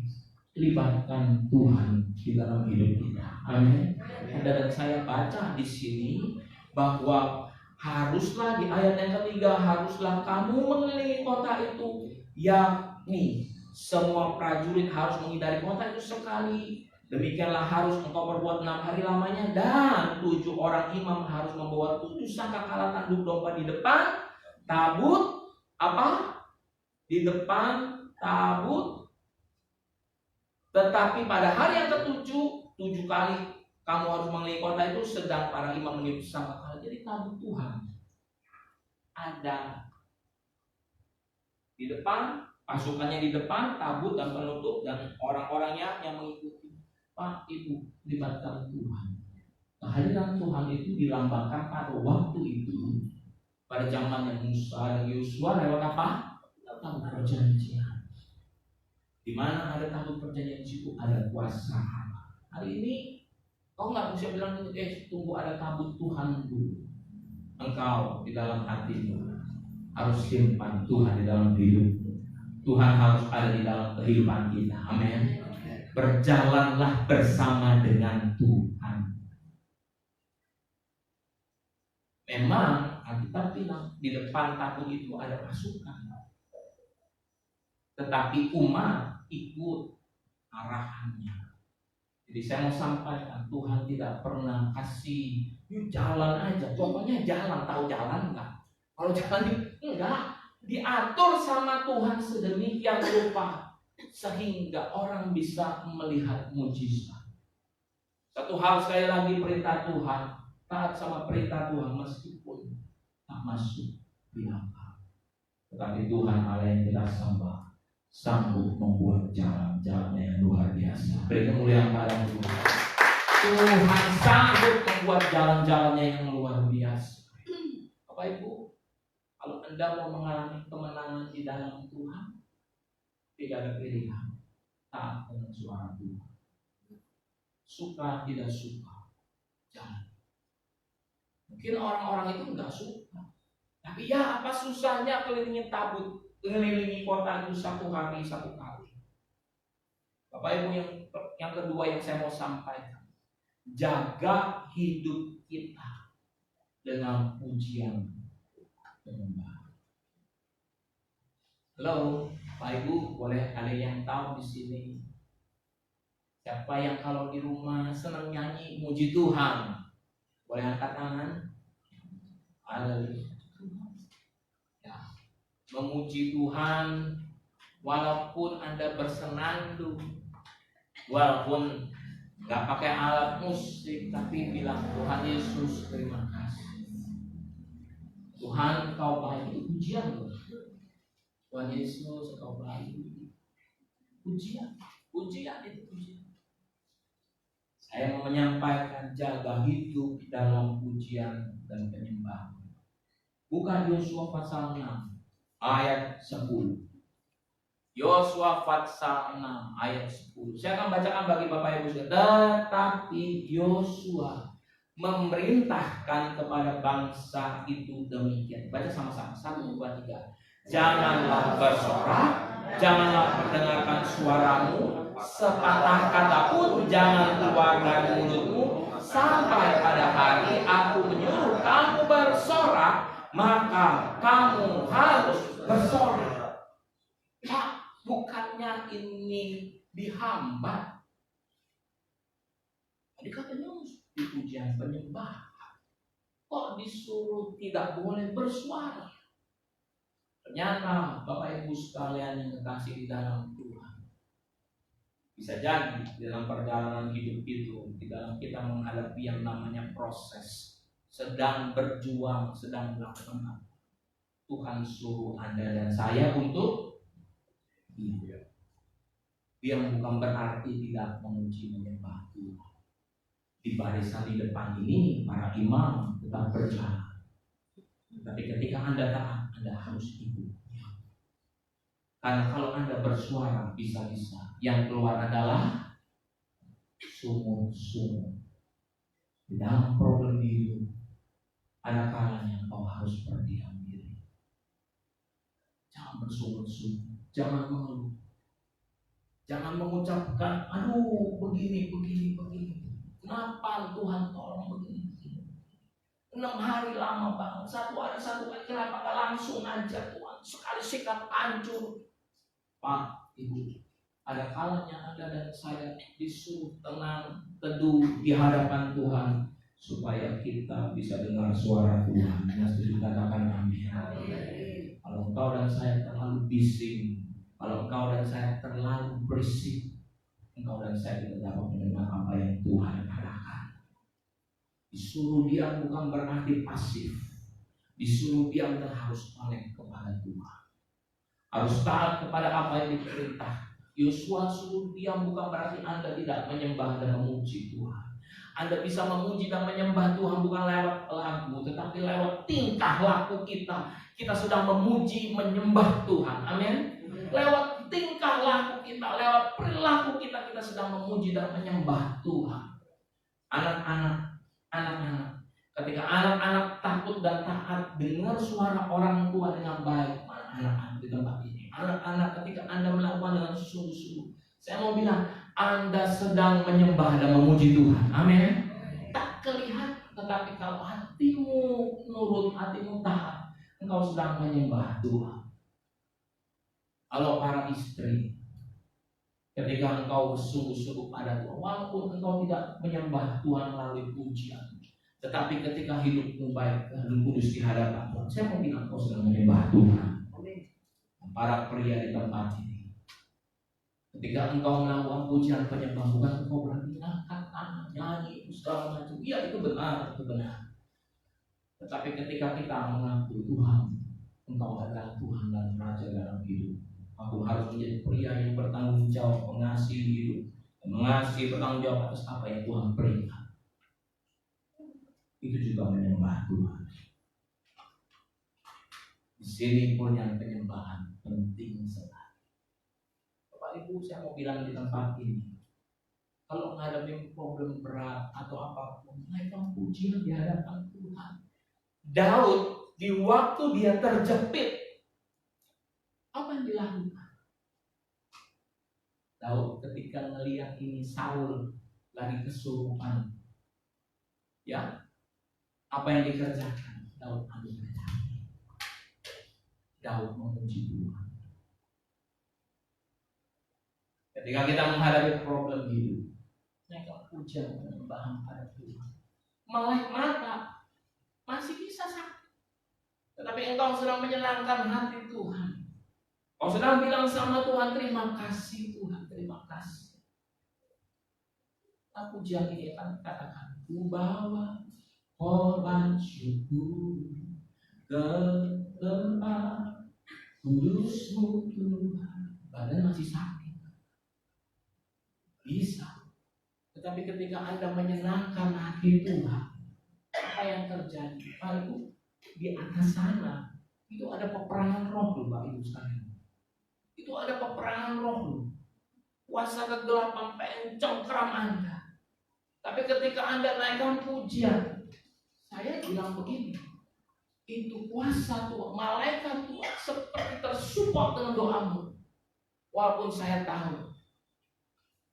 libatkan Tuhan di dalam hidup kita. Amin. Dan saya baca di sini bahwa haruslah di ayat yang ketiga, haruslah kamu mengelilingi kota itu, yakni semua prajurit harus menghindari kota itu sekali. Demikianlah harus engkau perbuat 6 hari lamanya, dan 7 orang imam harus membawa 7 sangkakala tanduk domba di depan tabut. Apa? Di depan tabut. Tetapi pada hari yang ke-7, 7 kali kamu harus mengelilingi kota itu, sedang para imam meniup sangkakala. Jadi tabut Tuhan ada di depan, pasukannya di depan, tabut dan penutup, dan orang-orangnya yang mengikuti. Pak Ibu, libatkan Tuhan. Kehadiran Tuhan itu dilambangkan pada waktu itu, pada zamannya Musa dan Yosua, lewat apa? Tabut perjanjian. Di mana ada tabut perjanjian di situ ada kuasa. Hari ini kau nggak bisa bilang tunggu ada tabut Tuhan dulu. Engkau di dalam hatimu harus simpan Tuhan di dalam hidupmu. Tuhan harus ada di dalam kehidupan kita. Amin. Berjalanlah bersama dengan Tuhan. Memang Alkitab bilang di depan tabut itu ada pasukan, tetapi umat ikut arahannya. Jadi saya mau sampaikan, Tuhan tidak pernah kasih yuk jalan aja, pokoknya jalan. Tahu jalan enggak? Kalau jalan enggak, diatur sama Tuhan sedemikian rupa sehingga orang bisa melihat mujizat. Satu hal sekali lagi, perintah Tuhan, taat sama perintah Tuhan meskipun tak masuk di akal. Tetapi Tuhan Allah yang kita sembah sanggup membuat jalan-jalan yang luar biasa. Beri kemuliaan pada Tuhan. Tuhan sanggup membuat jalan-jalannya yang luar biasa. Bapak Ibu, kalau Anda mau mengalami kemenangan di dalam Tuhan, tidak ada pilihan. Taat dengan suara Tuhan. Suka tidak suka, jangan. Mungkin orang-orang itu enggak suka, tapi ya apa susahnya kelilingi kelilingi kota itu satu hari. Bapak Ibu, yang kedua yang saya mau sampaikan, jaga hidup kita dengan pujian penyembahan. Halo, Bapak Ibu, boleh ada yang tahu di sini siapa yang kalau di rumah senang nyanyi muji Tuhan? Boleh angkat tangan? Ada. Ya. Memuji Tuhan walaupun Anda bersenandung, walaupun nggak pakai alat musik, tapi bilang Tuhan Yesus terima kasih. Tuhan Kau baik, itu pujian loh. Tuhan Yesus Kau baik, pujian itu pujian. Saya mau menyampaikan jaga hidup dalam pujian dan penyembahan. Bukan Yosua pasal 6 ayat 10. Yosua pasal 6 ayat 10. Saya akan bacakan bagi Bapak Ibu saudara. Tetapi Yosua memerintahkan kepada bangsa itu demikian. Baca sama-sama. 1, 2, 3. Janganlah bersorak, janganlah mendengarkan suaramu, sepatah kata pun jangan keluar dari mulutmu, sampai pada hari aku menyuruh kamu bersorak, maka kamu harus bersorak. Pak, bukannya ini dihambat? Tadi katanya di pujian penyembahan, kok disuruh tidak boleh bersuara? Ternyata Bapak Ibu sekalian yang kekasih di dalam Tuhan, bisa jadi di dalam perjalanan hidup itu, di dalam kita menghadapi yang namanya proses, sedang berjuang, sedang melakukan apa, Tuhan suruh Anda dan saya untuk diam. Diam bukan berarti tidak memuji menyembah Tuhan. Di barisan di depan ini para imam tetap berjalan. Tapi ketika Anda taat, Anda harus ikut. Karena kalau Anda bersuara, bisa-bisa yang keluar adalah sumur-sumur. Di dalam problem hidup, ada kalanya kau harus berdiam diri. Jangan bersumur-sumur, jangan mengeluh, jangan mengucapkan, aduh begini. Kenapa Tuhan tolong begini? 6 hari lama banget, 1 hari kenapa gak langsung aja Tuhan? Sekali sikap hancur. Pak, Ibu, ada kalanya Anda dan saya disuruh tenang, teduh di hadapan Tuhan supaya kita bisa dengar suara Tuhan. Yang setuju katakan amin. Kalau engkau dan saya terlalu bising, kalau engkau dan saya terlalu berisik, engkau dan saya tidak dapat mendengar apa yang Tuhan katakan. Disuruh diam bukan berarti pasif. Disuruh diam dan harus melek kepada Tuhan. Harus taat kepada apa yang diperintah. Yosua suruh diam bukan berarti Anda tidak menyembah dan memuji Tuhan. Anda bisa memuji dan menyembah Tuhan bukan lewat lagu, tetapi lewat tingkah laku kita. Kita sedang memuji, menyembah Tuhan. Amin. Lewat tingkah laku kita, lewat perilaku kita, kita sedang memuji dan menyembah Tuhan. Anak-anak, ketika anak-anak takut dan taat dengar suara orang tua dengan baik, anak-anak di tempat ini, anak-anak ketika Anda melakukan dengan sungguh-sungguh, saya mau bilang Anda sedang menyembah dan memuji Tuhan. Amin. Tak kelihatan, tetapi kalau hatimu nurut, hatimu taat, engkau sedang menyembah Tuhan. Kalau para istri, ketika engkau bersungguh-sungguh pada Tuhan, walaupun engkau tidak menyembah Tuhan melalui pujian, tetapi ketika hidupmu baik dan kudus di hadapan Tuhan, saya mau bilang engkau sedang menyembah Tuhan. Para pria di tempat ini, ketika engkau melakukan pujian penyembah, bukan engkau berarti angkat tangan, nyanyi, segala macam. Iya, itu benar, itu benar. Tetapi ketika kita mengaku Tuhan, engkau adalah Tuhan dan Raja dalam hidup, aku harus menjadi pria yang bertanggung jawab, mengasihi hidup, mengasihi, bertanggung jawab atas apa yang Tuhan perintah. Itu juga menyembah Tuhan. Di sini pun yang penyembahan penting sekali. Bapak Ibu, saya mau bilang di tempat ini, kalau menghadapi problem berat atau apapun, naikkan pujian di hadapan Tuhan. Daud di waktu dia terjepit, apa yang dilakukan? Daud ketika melihat ini Saul lagi kesurupan, ya, apa yang dikerjakan? Daud ambil pedang. Daud memuji Tuhan. Ketika kita menghadapi problem hidup, naikkan pujian penyembahan pada Tuhan. Melek mata masih bisa sakit, tetapi engkau sedang menyenangkan hati Tuhan. Kau sedang bilang sama Tuhan, terima kasih Tuhan, terima kasih. Nah, pujian ini akan katakan, ku bawa korban syukur ke tempat kudus-Mu Tuhan. Badan masih sakit, bisa. Tetapi ketika Anda menyenangkan hati Tuhan, apa yang terjadi? Pak Ibu, di atas sana itu ada peperangan roh loh, Pak Ibu sekalian. Itu ada peperangan roh loh. Kuasa kegelapan pengen cengkram Anda. Tapi ketika Anda naikkan pujian, saya bilang begini, itu kuasa Tuhan, malaikat Tuhan seperti tersupport dengan doamu. Walaupun saya tahu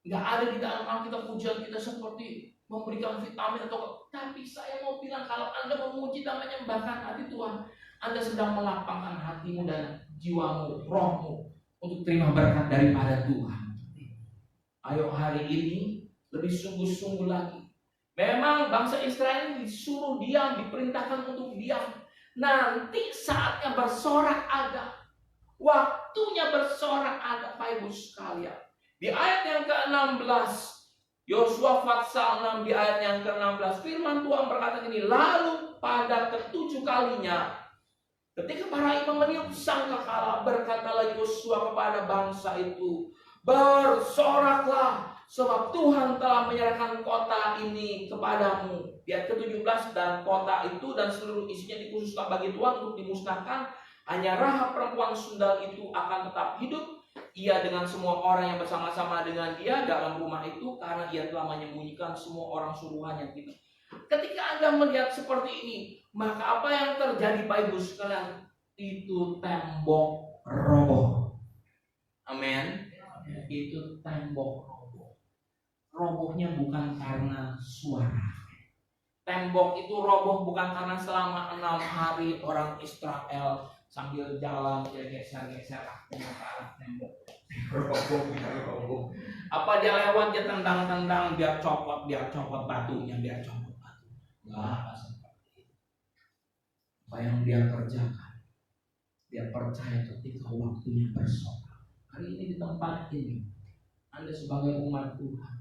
nggak ada di dalam Alkitab pujian kita seperti memberikan vitamin atau, tapi saya mau bilang kalau Anda memuji dan menyembahkan hati Tuhan, Anda sedang melapangkan hatimu dan jiwamu, rohmu untuk terima berkat daripada Tuhan. Ayo hari ini lebih sungguh-sungguh lagi. Memang bangsa Israel disuruh diam, diperintahkan untuk diam. Nanti saatnya bersorak ada, waktunya bersorak ada, Bapak Ibu sekalian. Di ayat yang ke-16, Yosua pasal 6 di ayat yang ke-16, firman Tuhan berkata ini, lalu pada ketujuh kalinya, ketika para imam meniup sangkakala, berkatalah Yosua kepada bangsa itu, bersoraklah, sebab Tuhan telah menyerahkan kota ini kepadamu. Di ayat ke-17, dan kota itu dan seluruh isinya dikhususkan bagi Tuhan untuk dimusnahkan. Hanya Rahab perempuan sundal itu akan tetap hidup, ia dengan semua orang yang bersama-sama dengan dia dalam rumah itu, karena ia telah menyembunyikan semua orang suruhannya. Gitu. Ketika Anda melihat seperti ini, maka apa yang terjadi Pak Ibu sekalian? Itu tembok roboh. Amin. Itu tembok roboh. Robohnya bukan karena suara. Tembok itu roboh bukan karena selama 6 hari orang Israel sambil jalan dia geser-geser tembok. Roboh. Apa dia lewat dia tendang-tendang, dia copot batunya, dia copot batu. Enggak seperti itu. Apa yang dia kerjakan? Dia percaya ketika waktunya bersorak. Hari ini di tempat ini, Anda sebagai umat Tuhan,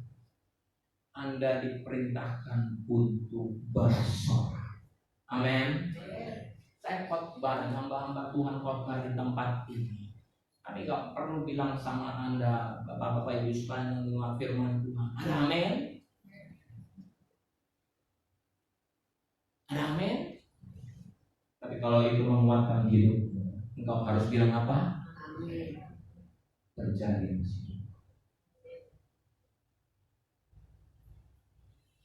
Anda diperintahkan untuk bersorak. Amin. Saya khotbah dan hamba-hamba Tuhan khotbah di tempat ini. Kami gak perlu bilang sama Anda, Bapak-bapak Ibu sekalian yang mendengar firman Tuhan, ada amin? Ada amin? Tapi kalau itu menguatkan hidup, engkau harus bilang apa? Amin. Terjadi di sini.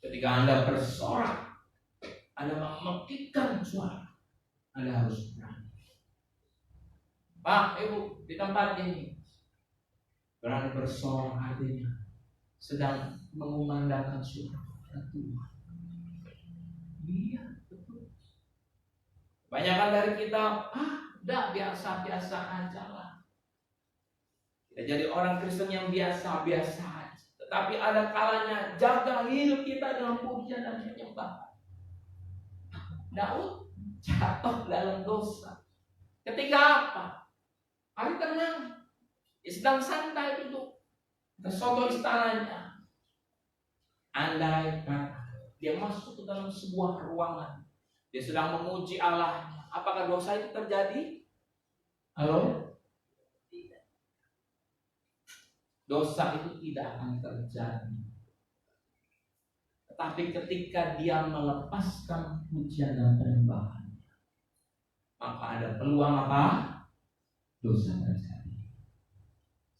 Ketika Anda bersorak, Anda memekikkan suara, Anda harus berani. Pak, Ibu, di tempat ini berani bersorak artinya sedang mengumandangkan suara kepada Tuhan. Iya, betul. Kebanyakan dari kita, udah biasa-biasa aja lah. Kita jadi orang Kristen yang biasa-biasa aja. Tetapi ada kalanya jaga hidup kita dengan pujian dan penyembahan. Daud jatuh dalam dosa. Ketika apa? Hari tenang, dia sedang santai duduk ke soto istananya. Andai kata dia masuk ke dalam sebuah ruangan, dia sedang memuji Allah. Apakah dosa itu terjadi? Halo? Tidak. Dosa itu tidak akan terjadi. Tetapi ketika dia melepaskan pujian dan penyembahan, maka ada peluang apa? Dosa terjadi.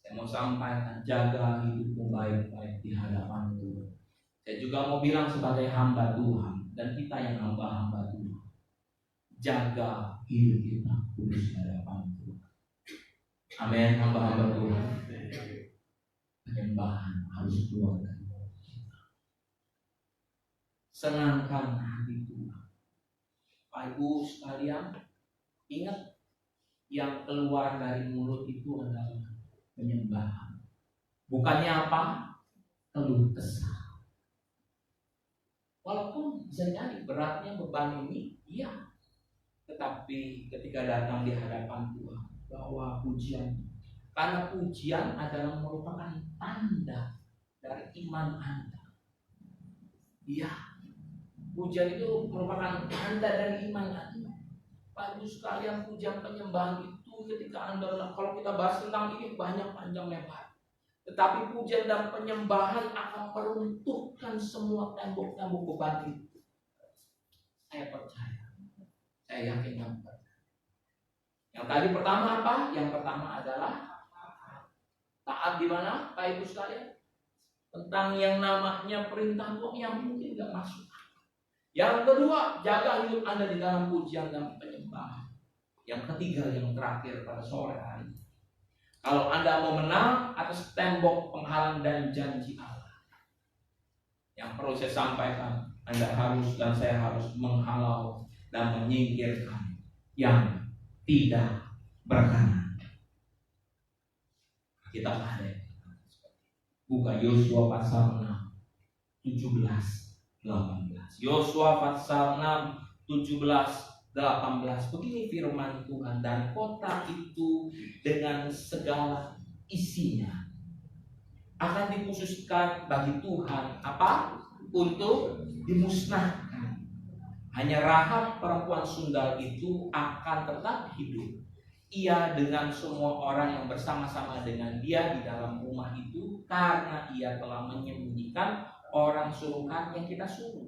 Saya mau sampaikan, jaga hidupmu baik-baik di hadapan Tuhan. Saya juga mau bilang sebagai hamba Tuhan, dan kita yang hamba-hamba Tuhan, jaga hidup kita kudus di hadapan Tuhan. Amin, hamba-hamba Tuhan. Penyembahan harus keluar dari mulut kita. Senangkan hati Tuhan. Bapak Ibu sekalian, ingat, yang keluar dari mulut itu adalah penyembahan. Bukannya apa? Keluh kesah. Walaupun bisa jadi beratnya beban ini, iya. Tetapi ketika datang di hadapan Tuhan, bawa pujian. Karena pujian adalah merupakan tanda dari iman Anda. Iya, pujian itu merupakan tanda dari iman Anda. Bapak Ibu sekalian, pujian penyembahan itu ketika Anda, kalau kita bahas tentang ini banyak panjang lebar. Tetapi pujian dan penyembahan akan meruntuhkan semua tembok-tembok beban itu. Saya percaya, saya yakin dan percaya. Yang tadi pertama apa? Yang pertama adalah taat di mana, Pak Ibu sekalian? Tentang yang namanya perintah Tuhan yang mungkin tidak masuk. Yang kedua, jaga hidup Anda di dalam pujian dan penyembahan. Yang ketiga, yang terakhir pada sore hari, kalau Anda mau menang atas tembok penghalang dan janji Allah, yang perlu saya sampaikan, Anda harus dan saya harus menghalau dan menyingkirkan yang tidak berkenan. Kita ada buka Yosua pasal 6 17 18. Yosua pasal 6 17 18. Begini firman Tuhan, dan kota itu dengan segala isinya akan dikhususkan bagi Tuhan apa? Untuk dimusnahkan. Hanya Rahab perempuan sundal itu akan tetap hidup. Ia dengan semua orang yang bersama-sama dengan dia di dalam rumah itu, karena ia telah menyembunyikan orang suruhan yang kita suruh.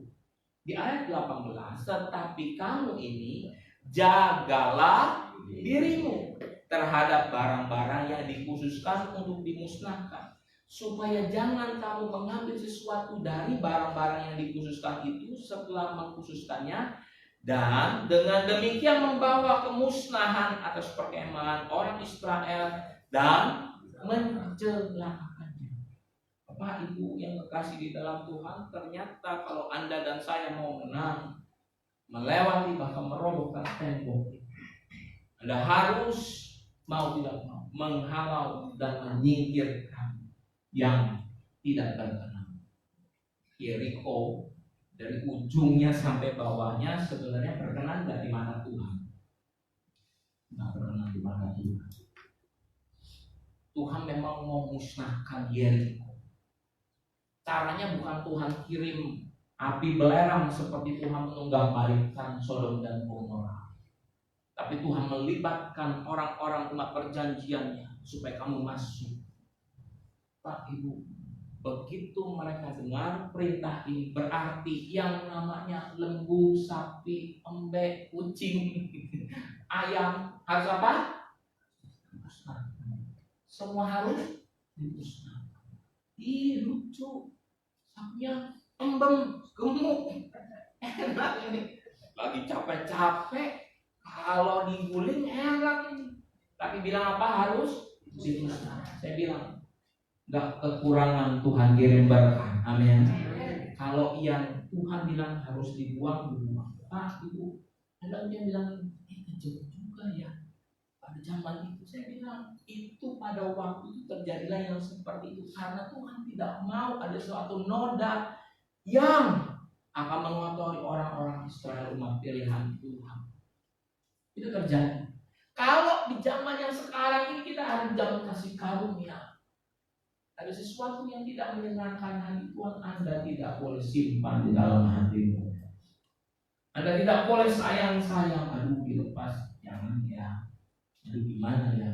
Di ayat 18, tetapi kamu ini jagalah dirimu terhadap barang-barang yang dikhususkan untuk dimusnahkan, supaya jangan kamu mengambil sesuatu dari barang-barang yang dikhususkan itu setelah mengkhususkannya, dan dengan demikian membawa kemusnahan atas perkemahan orang Israel dan mencelakakannya. Bapak Ibu yang kekasih di dalam Tuhan, ternyata kalau Anda dan saya mau menang, melewati bahkan merobohkan tembok, Anda harus mau tidak mau menghalau dan menyingkirkan yang tidak berkenan. Yeriko dari ujungnya sampai bawahnya sebenarnya berkenan dari mana Tuhan? Tidak berkenan di mana Tuhan. Tuhan memang mau musnahkan Yeriko. Caranya bukan Tuhan kirim api belerang seperti Tuhan menunggang-balikkan Sodom dan Gomora, tapi Tuhan melibatkan orang-orang umat perjanjiannya supaya kamu masuk. Pak Ibu, begitu mereka dengar perintah ini, berarti yang namanya lembu, sapi, embek, kucing, ayam harus apa? Semua harus dimusnahkan. Ih, lucu, sapinya embem, gemuk, enak ini. Lagi capek-capek, kalau diguling enak ini. Tapi bilang apa? Harus dimusnahkan. Saya bilang, gak kekurangan Tuhan kirim berkah. Amin. Kalau yang Tuhan bilang harus dibuang, dibuang. Pak Ibu, ada yang bilang kejam juga ya. Pada zaman itu saya bilang, itu pada waktu itu terjadilah yang seperti itu karena Tuhan tidak mau ada suatu noda yang akan mengotori orang-orang Israel, umat pilihan Tuhan. Itu terjadi Kalau di zaman yang sekarang ini kita ada zaman kasih karunia, ada sesuatu yang tidak menyenangkan hati Tuhan, Anda tidak boleh simpan di dalam hatimu. Anda tidak boleh sayang-sayang, aduh dilepas, jangan ya. Aduh gimana ya?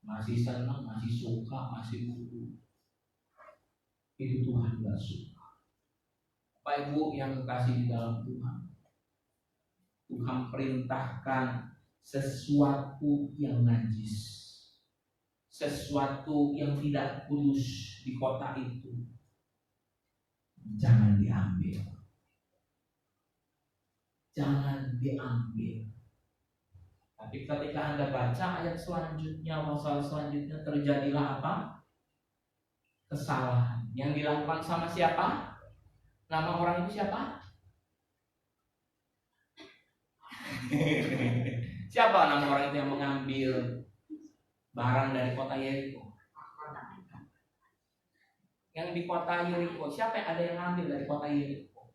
Masih senang, masih suka, masih butuh. Itu Tuhan tidak suka. Bapak Ibu yang kasih di dalam Tuhan, Tuhan perintahkan sesuatu yang najis, sesuatu yang tidak kudus di kota itu, jangan diambil. Jangan diambil. Tapi ketika Anda baca ayat selanjutnya, pasal selanjutnya, terjadilah apa? Kesalahan. Yang dilakukan sama siapa? Nama orang itu siapa? Siapa nama orang itu yang mengambil barang dari kota Yeriko? Yang di kota Yeriko, siapa yang ada yang ngambil dari kota Yeriko?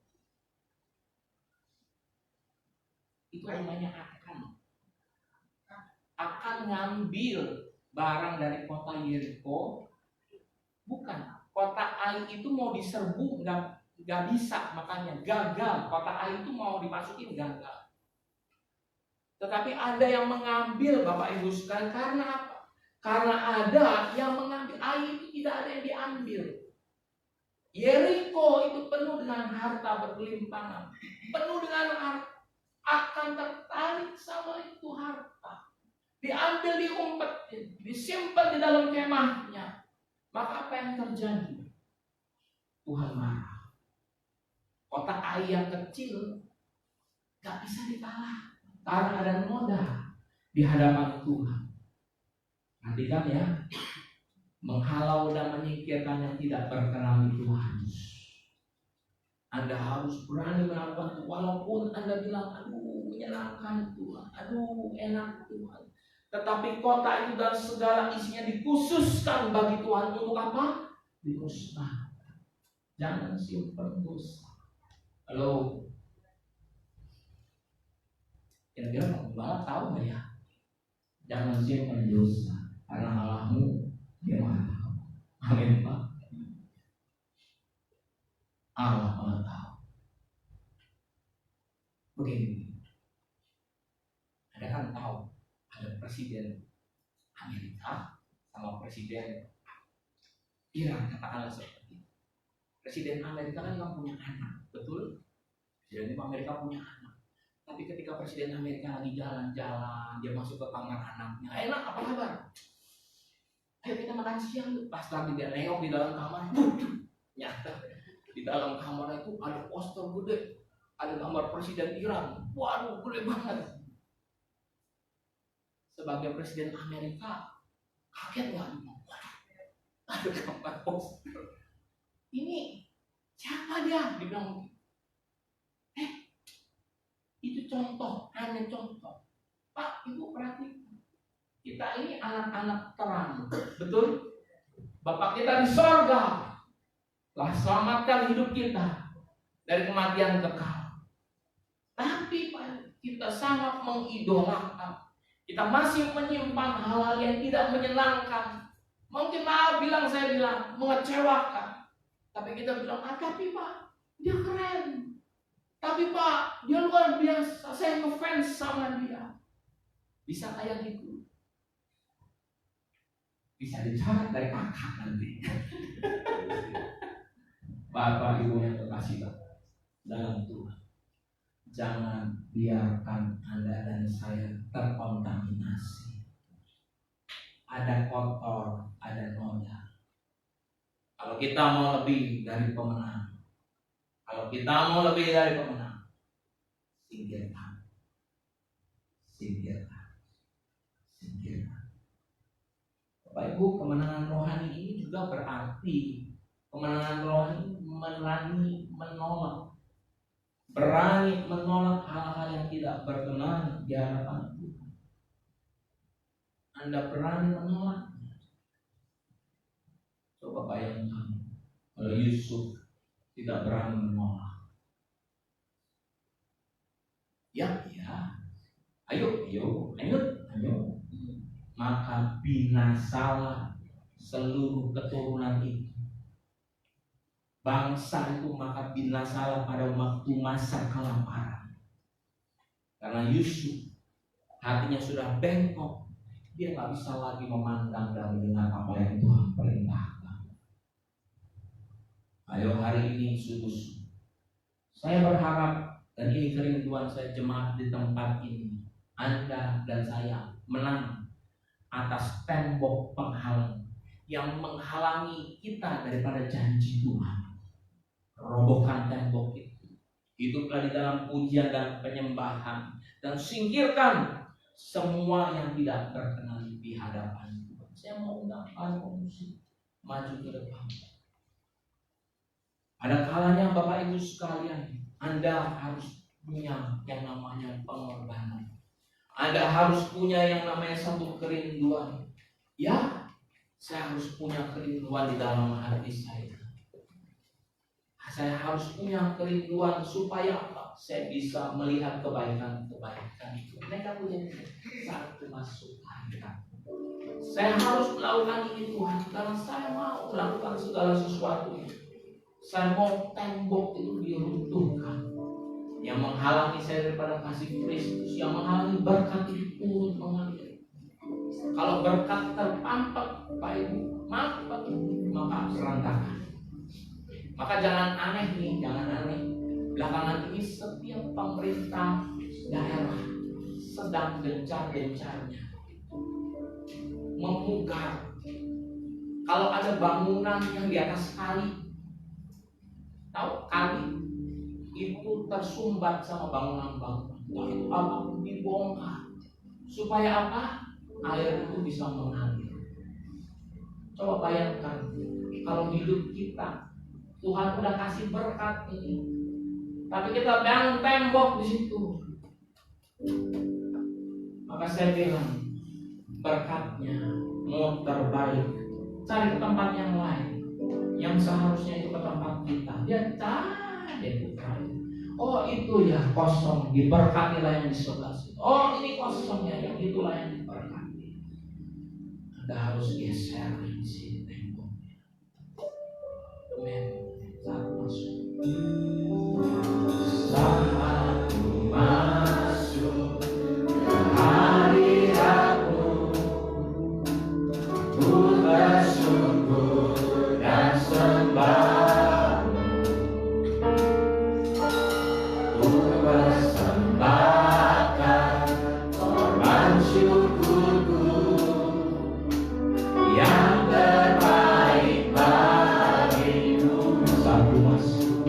Itu namanya Akan. Akan ngambil barang dari kota Yeriko. Bukan, kota Ai itu mau diserbu nggak bisa, makanya gagal. Kota Ai itu mau dimasukin gagal. Tetapi ada yang mengambil, Bapak Ibu sekalian, karena apa? Karena ada yang mengambil. Ai itu tidak ada yang diambil. Yeriko itu penuh dengan harta bergelimpangan, penuh dengan harta. Akan tertarik sama itu harta, diambil, diumpetin, disimpan di dalam kemahnya. Maka apa yang terjadi? Tuhan marah. Kota Ai yang kecil gak bisa ditahan karena ada noda di hadapan Tuhan. Perhatikan ya, menghalau dan menyingkirkan yang tidak berkenan itu harus. Anda harus berani melakukan itu, walaupun Anda bilang, aduh menyenangkan Tuhan, aduh enak Tuhan. Tetapi kota itu dan segala isinya dikhususkan bagi Tuhan untuk apa? Dimusnahkan. Jangan simpan dosa. Halo. Kira-kira Pak Gembala tahu nggak ya? Jangan simpan dosa, karena Allahmu dia maha tahu. Amin Pak. Allah maha tahu. Begini, Anda kan tahu ada presiden Amerika sama presiden Iran, katakanlah seperti itu. Presiden Amerika kan nggak punya anak, betul? Presiden Amerika punya anak. Tapi ketika presiden Amerika lagi jalan-jalan, dia masuk ke kamar anaknya, enak apa kabar? Ayo kita makan siang. Pas lagi dia nengok di dalam kamar, nyata di dalam kamar itu ada poster gede, ada gambar presiden Iran. Waduh, gede banget. Sebagai presiden Amerika, kaget nggak? Ada gambar poster. Ini siapa dia? Dibilang, itu contoh, hanya contoh. Pak, Ibu perhatikan. Kita ini anak-anak terang, betul? Bapak kita di sorga, telah selamatkan hidup kita dari kematian kekal. Tapi Pak, kita sangat mengidolakan. Kita masih menyimpan hal-hal yang tidak menyenangkan. Mungkin saya bilang mengecewakan. Tapi kita bilang, tapi Pak, dia keren. Tapi Pak, dia luar biasa. Saya ngefans sama dia. Bisa kayak gitu. Bisa dicatat dari kakak nanti. Bapak Ibu yang terkasih dalam Tuhan, jangan biarkan Anda dan saya terkontaminasi. Ada kotor, ada noda. Kalau kita mau lebih dari pemenang, singkirkan. Bapak Ibu, kemenangan rohani ini juga berarti kemenangan rohani berani menolak hal-hal yang tidak berkenan di hadapan Tuhan. Anda berani menolaknya. Coba bayangkan kalau Yusuf tidak berani menolak. Ya. Ayo. maka binasalah seluruh keturunan itu. Bangsa itu maka binasalah pada waktu masa kelaparan. Karena Yusuf hatinya sudah bengkok, dia nggak bisa lagi memandang dan mendengar apa yang Tuhan perintahkan. Ayo hari ini sungguh, saya berharap, dan ini kerinduan saya jemaat di tempat ini, Anda dan saya menang atas tembok penghalang yang menghalangi kita daripada janji Tuhan. Robohkan tembok itu. Hiduplah di dalam pujian dan penyembahan, dan singkirkan semua yang tidak berkenan di hadapan Tuhan. Saya mau undang para pemusik maju ke depan. Ada kalanya Bapak Ibu sekalian, Anda harus punya yang namanya pengorbanan. Anda harus punya yang namanya satu kerinduan. Ya, saya harus punya kerinduan di dalam hati saya. Saya harus punya kerinduan supaya apa? Saya bisa melihat kebaikan-kebaikan itu. Mereka punya satu masuk akhirat. Saya harus melakukan ini Tuhan, karena saya mau melakukan segala sesuatu ini. Saya mau tembok itu diruntuhkan, yang menghalangi saya daripada kasih Kristus, yang menghalangi berkat itu turun mengalir. Kalau berkat terpampang, Pak Ibu, maka serangkakan. Maka jangan aneh nih, jangan aneh. Belakangan ini setiap pemerintah daerah sedang gencar-gencarnya memugar. Kalau ada bangunan yang di atas kali, tahu kali itu tersumbat sama bangunan-bangunan, wah itu apa dibongkar supaya apa? Air itu bisa mengalir. Coba bayangkan kalau hidup kita Tuhan udah kasih berkat ini, tapi kita bangun tembok di situ. Maka saya bilang, berkatnya mau terbaik, cari ke tempat yang lain, yang seharusnya itu ke tempat kita. Dia cari putra. Oh itu ya kosong, diberkatilah yang di sebelah situ. Oh ini kosongnya, yang itulah yang diberkati. Anda harus geser di sini temboknya. Amin. Saat masuk ke hadiratmu, ku bersyukur dan sembah, ku persembahkan korban syukurku yang terbaik bagimu. Satu masuk.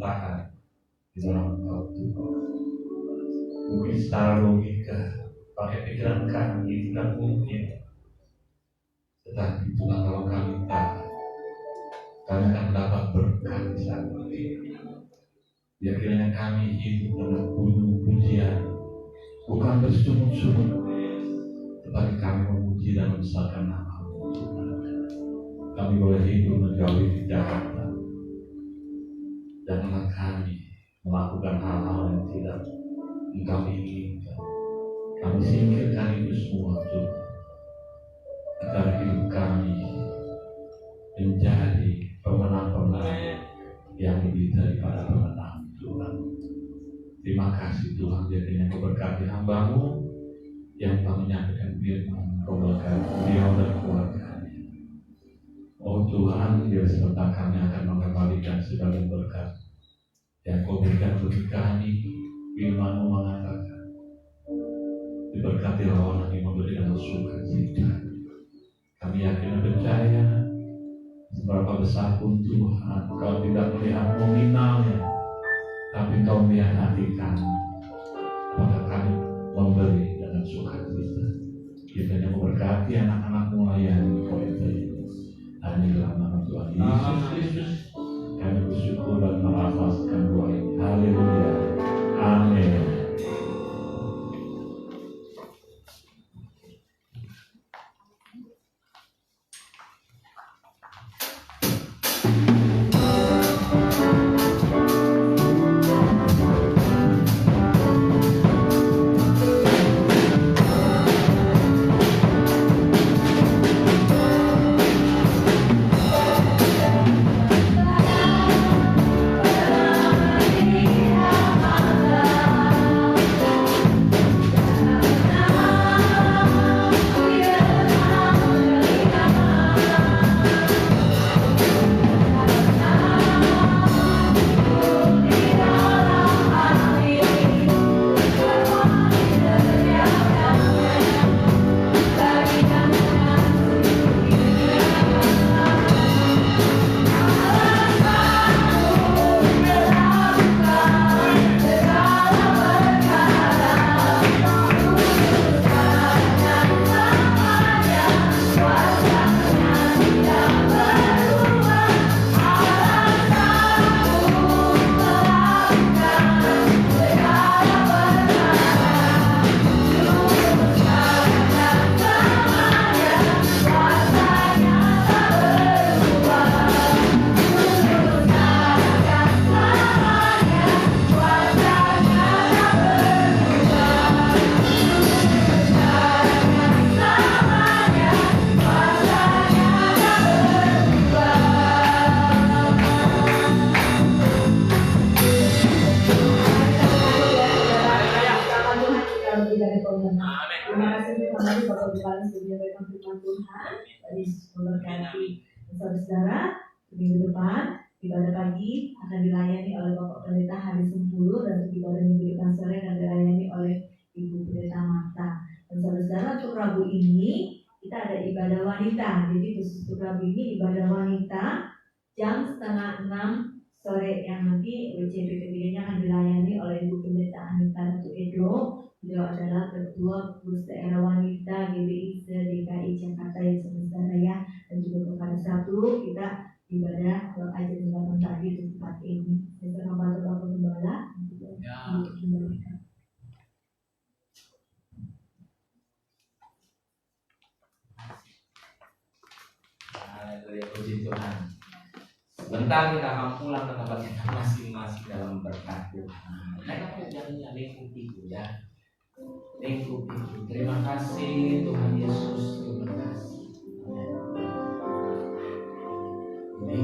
bertahan di dalam Engkau Tuhan. Mungkin secara logika, pakai pikiran kami tidak mungkin, tetapi Tuhan kalau kami tahan, kami akan mendapat berkat di saat ini. Biar kiranya kami hidup dengan pujian, bukan bersungut-sungut, tetapi kami memuji dan membesarkan nama-Mu Tuhan. Kami boleh hidup menjauhi kejahatan. Janganlah kami melakukan hal-hal yang tidak Engkau inginkan. Kami singkirkan itu semua Tuhan, agar hidup kami menjadi pemenang-pemenang yang lebih daripada pemenang Tuhan. Terima kasih Tuhan, jadinya Kau berkati hamba-Mu yang telah menyampaikan firman. Kau berkati beliau dan keluarganya. Oh Tuhan, biar sebentar kami akan mengembalikan segala berkat yang Kau berikan bagi kami. Firman-Mu mengatakan, diberkati orang yang memberikan sukacita. Kami yakin dan percaya, seberapa besar pun Tuhan, Kau tidak melihat nominalnya, tapi Kau melihat hati kami. Apakah kami memberi dengan sukacita? Kiranya memberkati anak-anak-Mu melayani Kau ini. Hanya dalam nama Tuhan Yesus Kristus kami bersyukur dan melafazkan doa ini. Haleluya. Amin. Saudara, minggu depan ibadah pagi akan dilayani oleh Bapak Pendeta Hari Sempulu, dan ibadah minggu depan sore akan dilayani oleh Ibu Pendeta Marta. Dan saudara, untuk Rabu ini kita ada ibadah wanita. Jadi khusus untuk Rabu ini ibadah wanita jam 5:30 sore, yang nanti WCP ketiganya akan dilayani oleh Ibu Pendeta Anita Ratu Edo. Beliau adalah Ketua Pengurus Daerah Wanita GBI DKI Jakarta ya saudara ya. Dan juga pada Sabtu kita ibadah ajar jembatan tadi di tempat ini. Saya membantu Bapak Gembala untuk kembalikan. Haleluya, puji Tuhan. Sebentar kita akan pulang ke tempat kita masing-masing dalam berkat Tuhan. Mereka pujiannya lingkupiku ya. Lingkupiku. Terima kasih Tuhan Yesus. Terima kasih. Di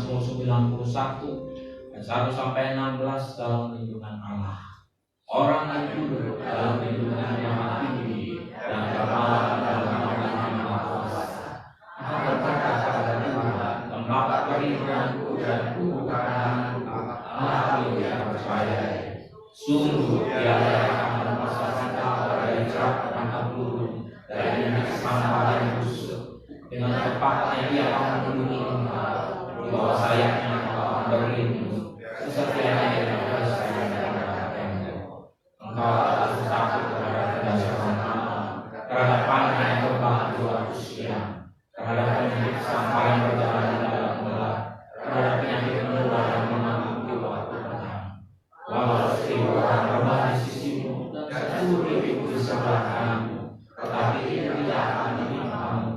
Mazmur 91 ayat 1 sampai 16 dalam lindungan Allah. Orang yang duduk dalam lindungan yang Maha Tinggi dan bermalam dalam naungan Yang Maha Kuasa, maka berkata kepada Tuhan, tempat perlindunganku dan kubukanan aku yang percaya. Sungguh Dia akan melepaskan kau dari jerat tangkap burung, dari minyak sampah yang busuk. Dengan tepatnya Dia akan melindungi engkau, di bawah sayapnya engkau akan berlindung. Kesetiaannya yang bersayap engkau harus takut terhadap kedatangan malam, terhadap panah yang terbang di waktu siang, terhadap penyakit sampah yang berjalan di dalam gelap, terhadap penyakit menular yang mengamuk di waktu petang. Walau 1000 orang terbang di sisimu dan 10.000 di sebelah kananmu, tetapi itu tidak akan menimpamu.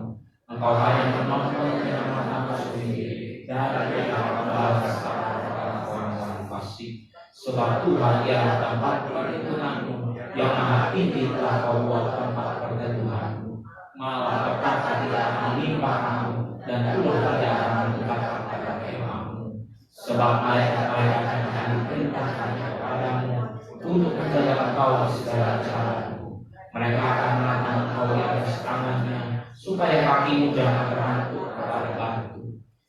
Engkau hanya menonton dengan matamu sendiri dan tidak akan membalas orang-orang fasik. Sebab Tuhan ialah tempat perlindunganmu, Yang Maha Tinggi telah kau buat tempat perteduhanmu. Malah petaka tidak akan menimpa kamu, dan ulah tidak akan mendekat pada kemahmu. Sebab malaikat-malaikat akan diperintahkan kepadamu untuk menjaga engkau di segala jalamu. Mereka akan menatang engkau di atas tangannya, supaya kakimu jangan terantuk kepada batu.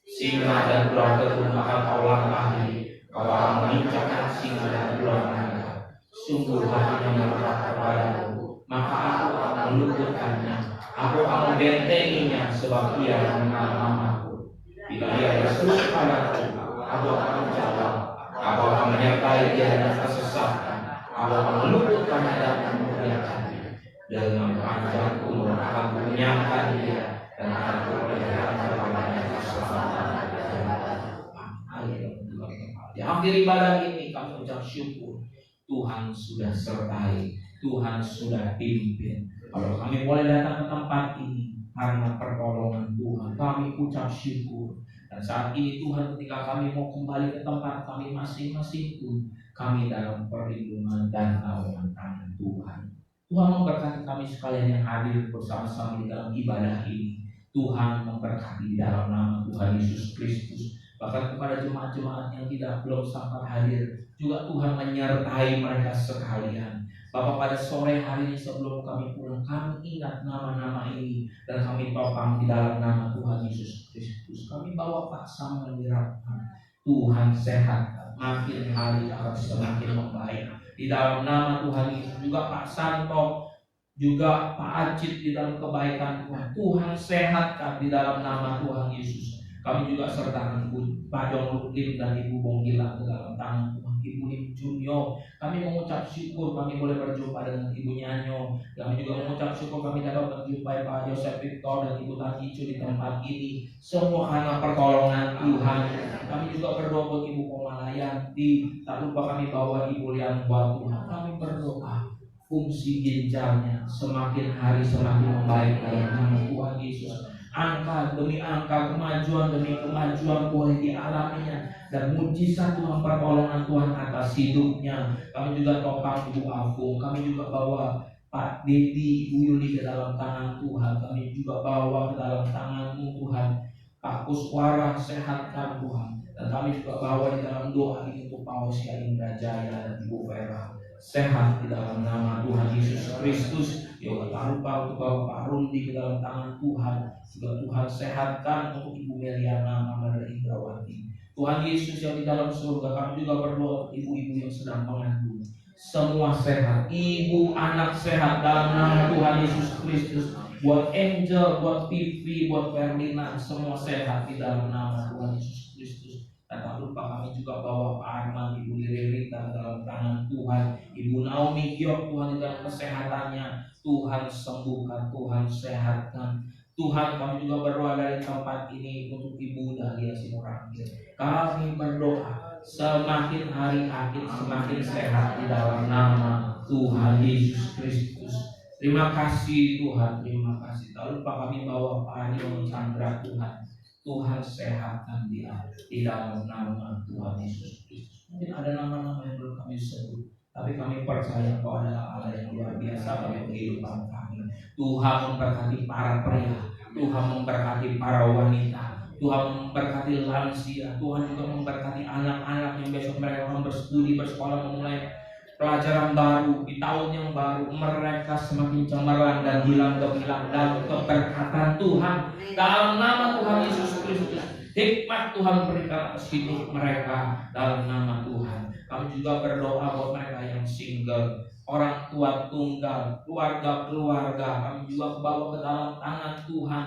Singa dan ular kebun akan kau langkahi, kau akan menginjakkan singa dan ular naga. Sungguh hatinya melekat kepadamu, maka aku akan meluputkannya. Aku akan membentenginya, sebab Ia mengenal namaku. Bila Ia berseru padaku, aku akan menjawab. Aku akan menyertai dia dengan kesesatan. Aku akan meluputkannya dan memuliakannya. Dengan panjang umur akan mengenyangkan dia, dan akan kuberikan kepadanya keselamatan. Di akhir ibadah ini kami ucap syukur, Tuhan sudah sertai, Tuhan sudah pimpin. Kalau kami boleh datang ke tempat ini karena pertolongan Tuhan, kami ucap syukur. Dan saat ini Tuhan, ketika kami mau kembali ke tempat kami masing-masing pun, kami dalam perlindungan dan naungan tangan Tuhan. Tuhan memberkati kami sekalian yang hadir bersama-sama di dalam ibadah ini. Tuhan memberkati dalam nama Tuhan Yesus Kristus. Bahkan kepada jemaat-jemaat yang belum sempat hadir, juga Tuhan menyertai mereka sekalian. Bapak, pada sore hari ini sebelum kami pulang, kami ingat nama-nama ini dan kami topang di dalam nama Tuhan Yesus Kristus. Kami bawa Pak Samuel Wiratman, Tuhan sehatkan, makin hari akan semakin membaik di dalam nama Tuhan Yesus. Juga Pak Santo, juga Pak Ajit di dalam kebaikan Tuhan, Tuhan sehatkan di dalam nama Tuhan Yesus. Kami juga sertakan Pak Jong Lukim dan Ibu Bonggilang ke dalam tangan Tuhan. Ibu Lim Junyo, kami mengucap syukur kami boleh berjumpa dengan Ibu Nyanyo. Kami juga mengucap syukur kami dapat menjumpai Pak Joseph Victor dan Ibu Tan Icu di tempat ini. Semua karena pertolongan Tuhan. Kami juga berdoa buat Ibu Komalayanti. Tak lupa kami bawa Ibu Lian buat Tuhan. Kami berdoa fungsi ginjalnya semakin hari semakin membaik dalam nama Tuhan Yesus. Angka demi angka, kemajuan demi kemajuan boleh dialaminya, dan mujizat Tuhan, pertolongan Tuhan atas hidupnya. Kami juga topang Ibu Afung, kami juga bawa Pak Dedi, Ibu Yuli ke dalam tangan Tuhan. Kami juga bawa ke dalam tangan-Mu Tuhan. Pak Kuswara, sehatkan Tuhan. Dan kami juga bawa di dalam doa ini untuk Pak Hosea Indra Jaya dan Ibu Vera, sehat di dalam nama Tuhan Yesus Kristus. Ya, tak lupa untuk bawa Pak Rundi ke dalam tangan Tuhan. Juga Tuhan sehatkan untuk Ibu Meliana, Mama dari Indrawati. Tuhan Yesus yang di dalam surga, kami juga berdoa untuk ibu-ibu yang sedang mengandung. Semua sehat, ibu anak sehat dalam nama Tuhan Yesus Kristus. Buat Angel, buat Vivi, buat Ferdinand, semua sehat di dalam nama Tuhan Yesus Kristus. Dan tak lupa kami juga bawa Pak Arman, Ibu Lirita dalam tangan Tuhan. Ibu Naomi Giok, Tuhan di dalam kesehatannya, Tuhan sembuhkan, Tuhan sehatkan. Tuhan, kami juga berdoa dari tempat ini untuk Ibu Dahlia Simorangkir. Kami berdoa semakin hari akhir semakin sehat di dalam nama Tuhan Yesus Kristus. Terima kasih Tuhan, terima kasih. Tak lupa kami bawa Pak Anion Chandra Tuhan. Tuhan sehatkan dia di dalam nama Tuhan Yesus Kristus. Mungkin ada nama-nama yang belum kami sebut, tapi kami percaya bahwa adalah Allah yang luar biasa bagi kehidupan kami. Tuhan memberkati para pria, Tuhan memberkati para wanita, Tuhan memberkati lansia, Tuhan juga memberkati anak-anak yang besok mereka akan berstudi, bersekolah, memulai pelajaran baru di tahun yang baru. Mereka semakin cemerlang dan hilang gemilang dalam keberkatan Tuhan. Dalam nama Tuhan Yesus Kristus, hikmat Tuhan berikan atas hidup mereka dalam nama Tuhan. Kami juga berdoa buat mereka yang single, orang tua tunggal, keluarga-keluarga, kami juga bawa ke dalam tangan Tuhan.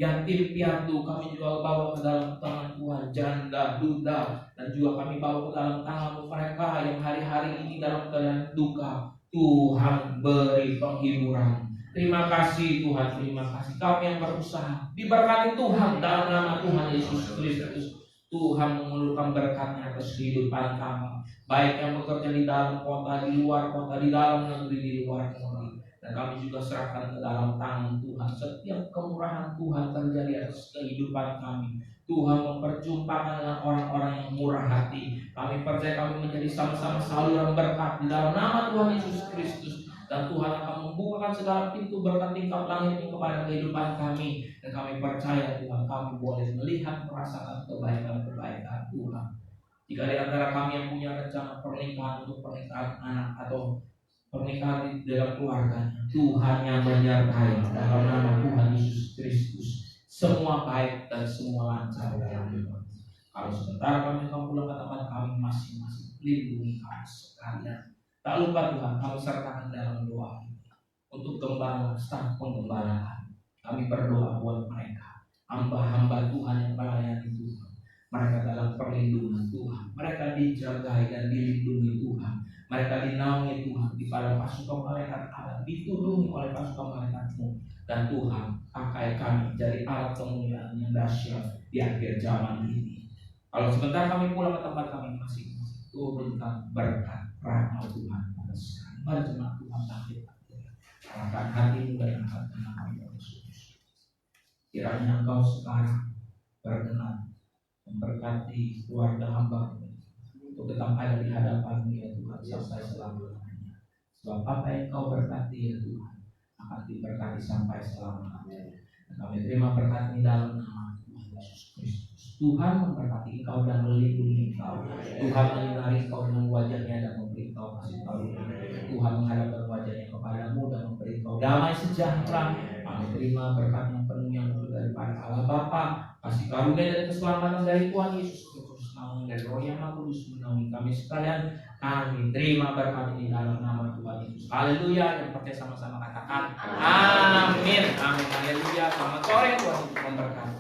Yatim piatu kami juga bawa ke dalam tangan Tuhan, janda, duda, dan juga kami bawa ke dalam tangan mereka yang hari-hari ini dalam keadaan duka. Tuhan beri penghiburan. Terima kasih Tuhan, terima kasih. Kami yang berusaha diberkati Tuhan dalam nama Tuhan Yesus Kristus. Tuhan mengulurkan berkat-Nya atas kehidupan kami, baik yang bekerja di dalam kota, di luar kota, di dalam negeri, di luar negeri. Dan kami juga serahkan ke dalam tangan Tuhan setiap kemurahan Tuhan terjadi atas kehidupan kami. Tuhan memperjumpakan dengan orang-orang yang murah hati. Kami percaya kami menjadi sama-sama saluran berkat di dalam nama Tuhan Yesus Kristus. Dan Tuhan akan membukakan segala pintu berkat tingkap langit kepada kehidupan kami. Dan kami percaya Tuhan, kami boleh melihat merasakan kebaikan-kebaikan Tuhan. Jika di antara kami yang punya rencana pernikahan untuk pernikahan anak atau pernikahan di dalam keluarganya, Tuhan yang menyertai dalam nama Tuhan Yesus Kristus. Semua baik dan semua lancar dalam hidup. Kalau sebentar kami akan pulang ke tempat kami masing-masing, lindungi kami sekalian. Tak lupa Tuhan, kami sertakan dalam doa ini untuk gembala, staf penggembalaan. Kami berdoa buat mereka, hamba-hamba Tuhan yang melayani Tuhan. Mereka dalam perlindungan Tuhan, mereka dijagai dan dilindungi Tuhan. Mereka dinaungi Tuhan di pada pasukan malaikat Allah, ditulungi oleh pasukan malaikat-Mu. Dan Tuhan, pakai kami jadi alat kemuliaan yang dahsyat di akhir zaman ini. Kalau sebentar kami pulang ke tempat kami masing-masing, turunkan berkat rahmat Tuhan atas kami. Mari jemaat Tuhan bangkit, arahkan hatimu dan angkat tangan kami Yesus. Kiranya Engkau sekarang berkenan memberkati keluarga hamba untuk tetap ada di hadapan-Mu ya Tuhan sampai selama-lamanya. Sebab apa yang Kau berkati ya Tuhan akan diberkati sampai selama-lamanya. Dan kami terima berkat ini dalam nama Tuhan Yesus Kristus. Tuhan memberkati engkau dan melindungi engkau. Tuhan menyinari engkau dengan wajah-Nya dan memberi engkau kasih karunia. Tuhan menghadapkan wajah-Nya kepadamu dan memberi engkau damai sejahtera. Kami terima berkat yang penuh yang daripada Allah Bapa, kasih karunia dan keselamatan dari Tuhan Yesus Kristus, namun dari Roh yang Maha Kudus menaungi kami sekalian. Amin. Terima berkat ini dalam nama Tuhan Yesus. Haleluya. Yang percaya sama-sama katakan amin. Amin. Haleluya. Selamat sore, Tuhan Yesus memberkati.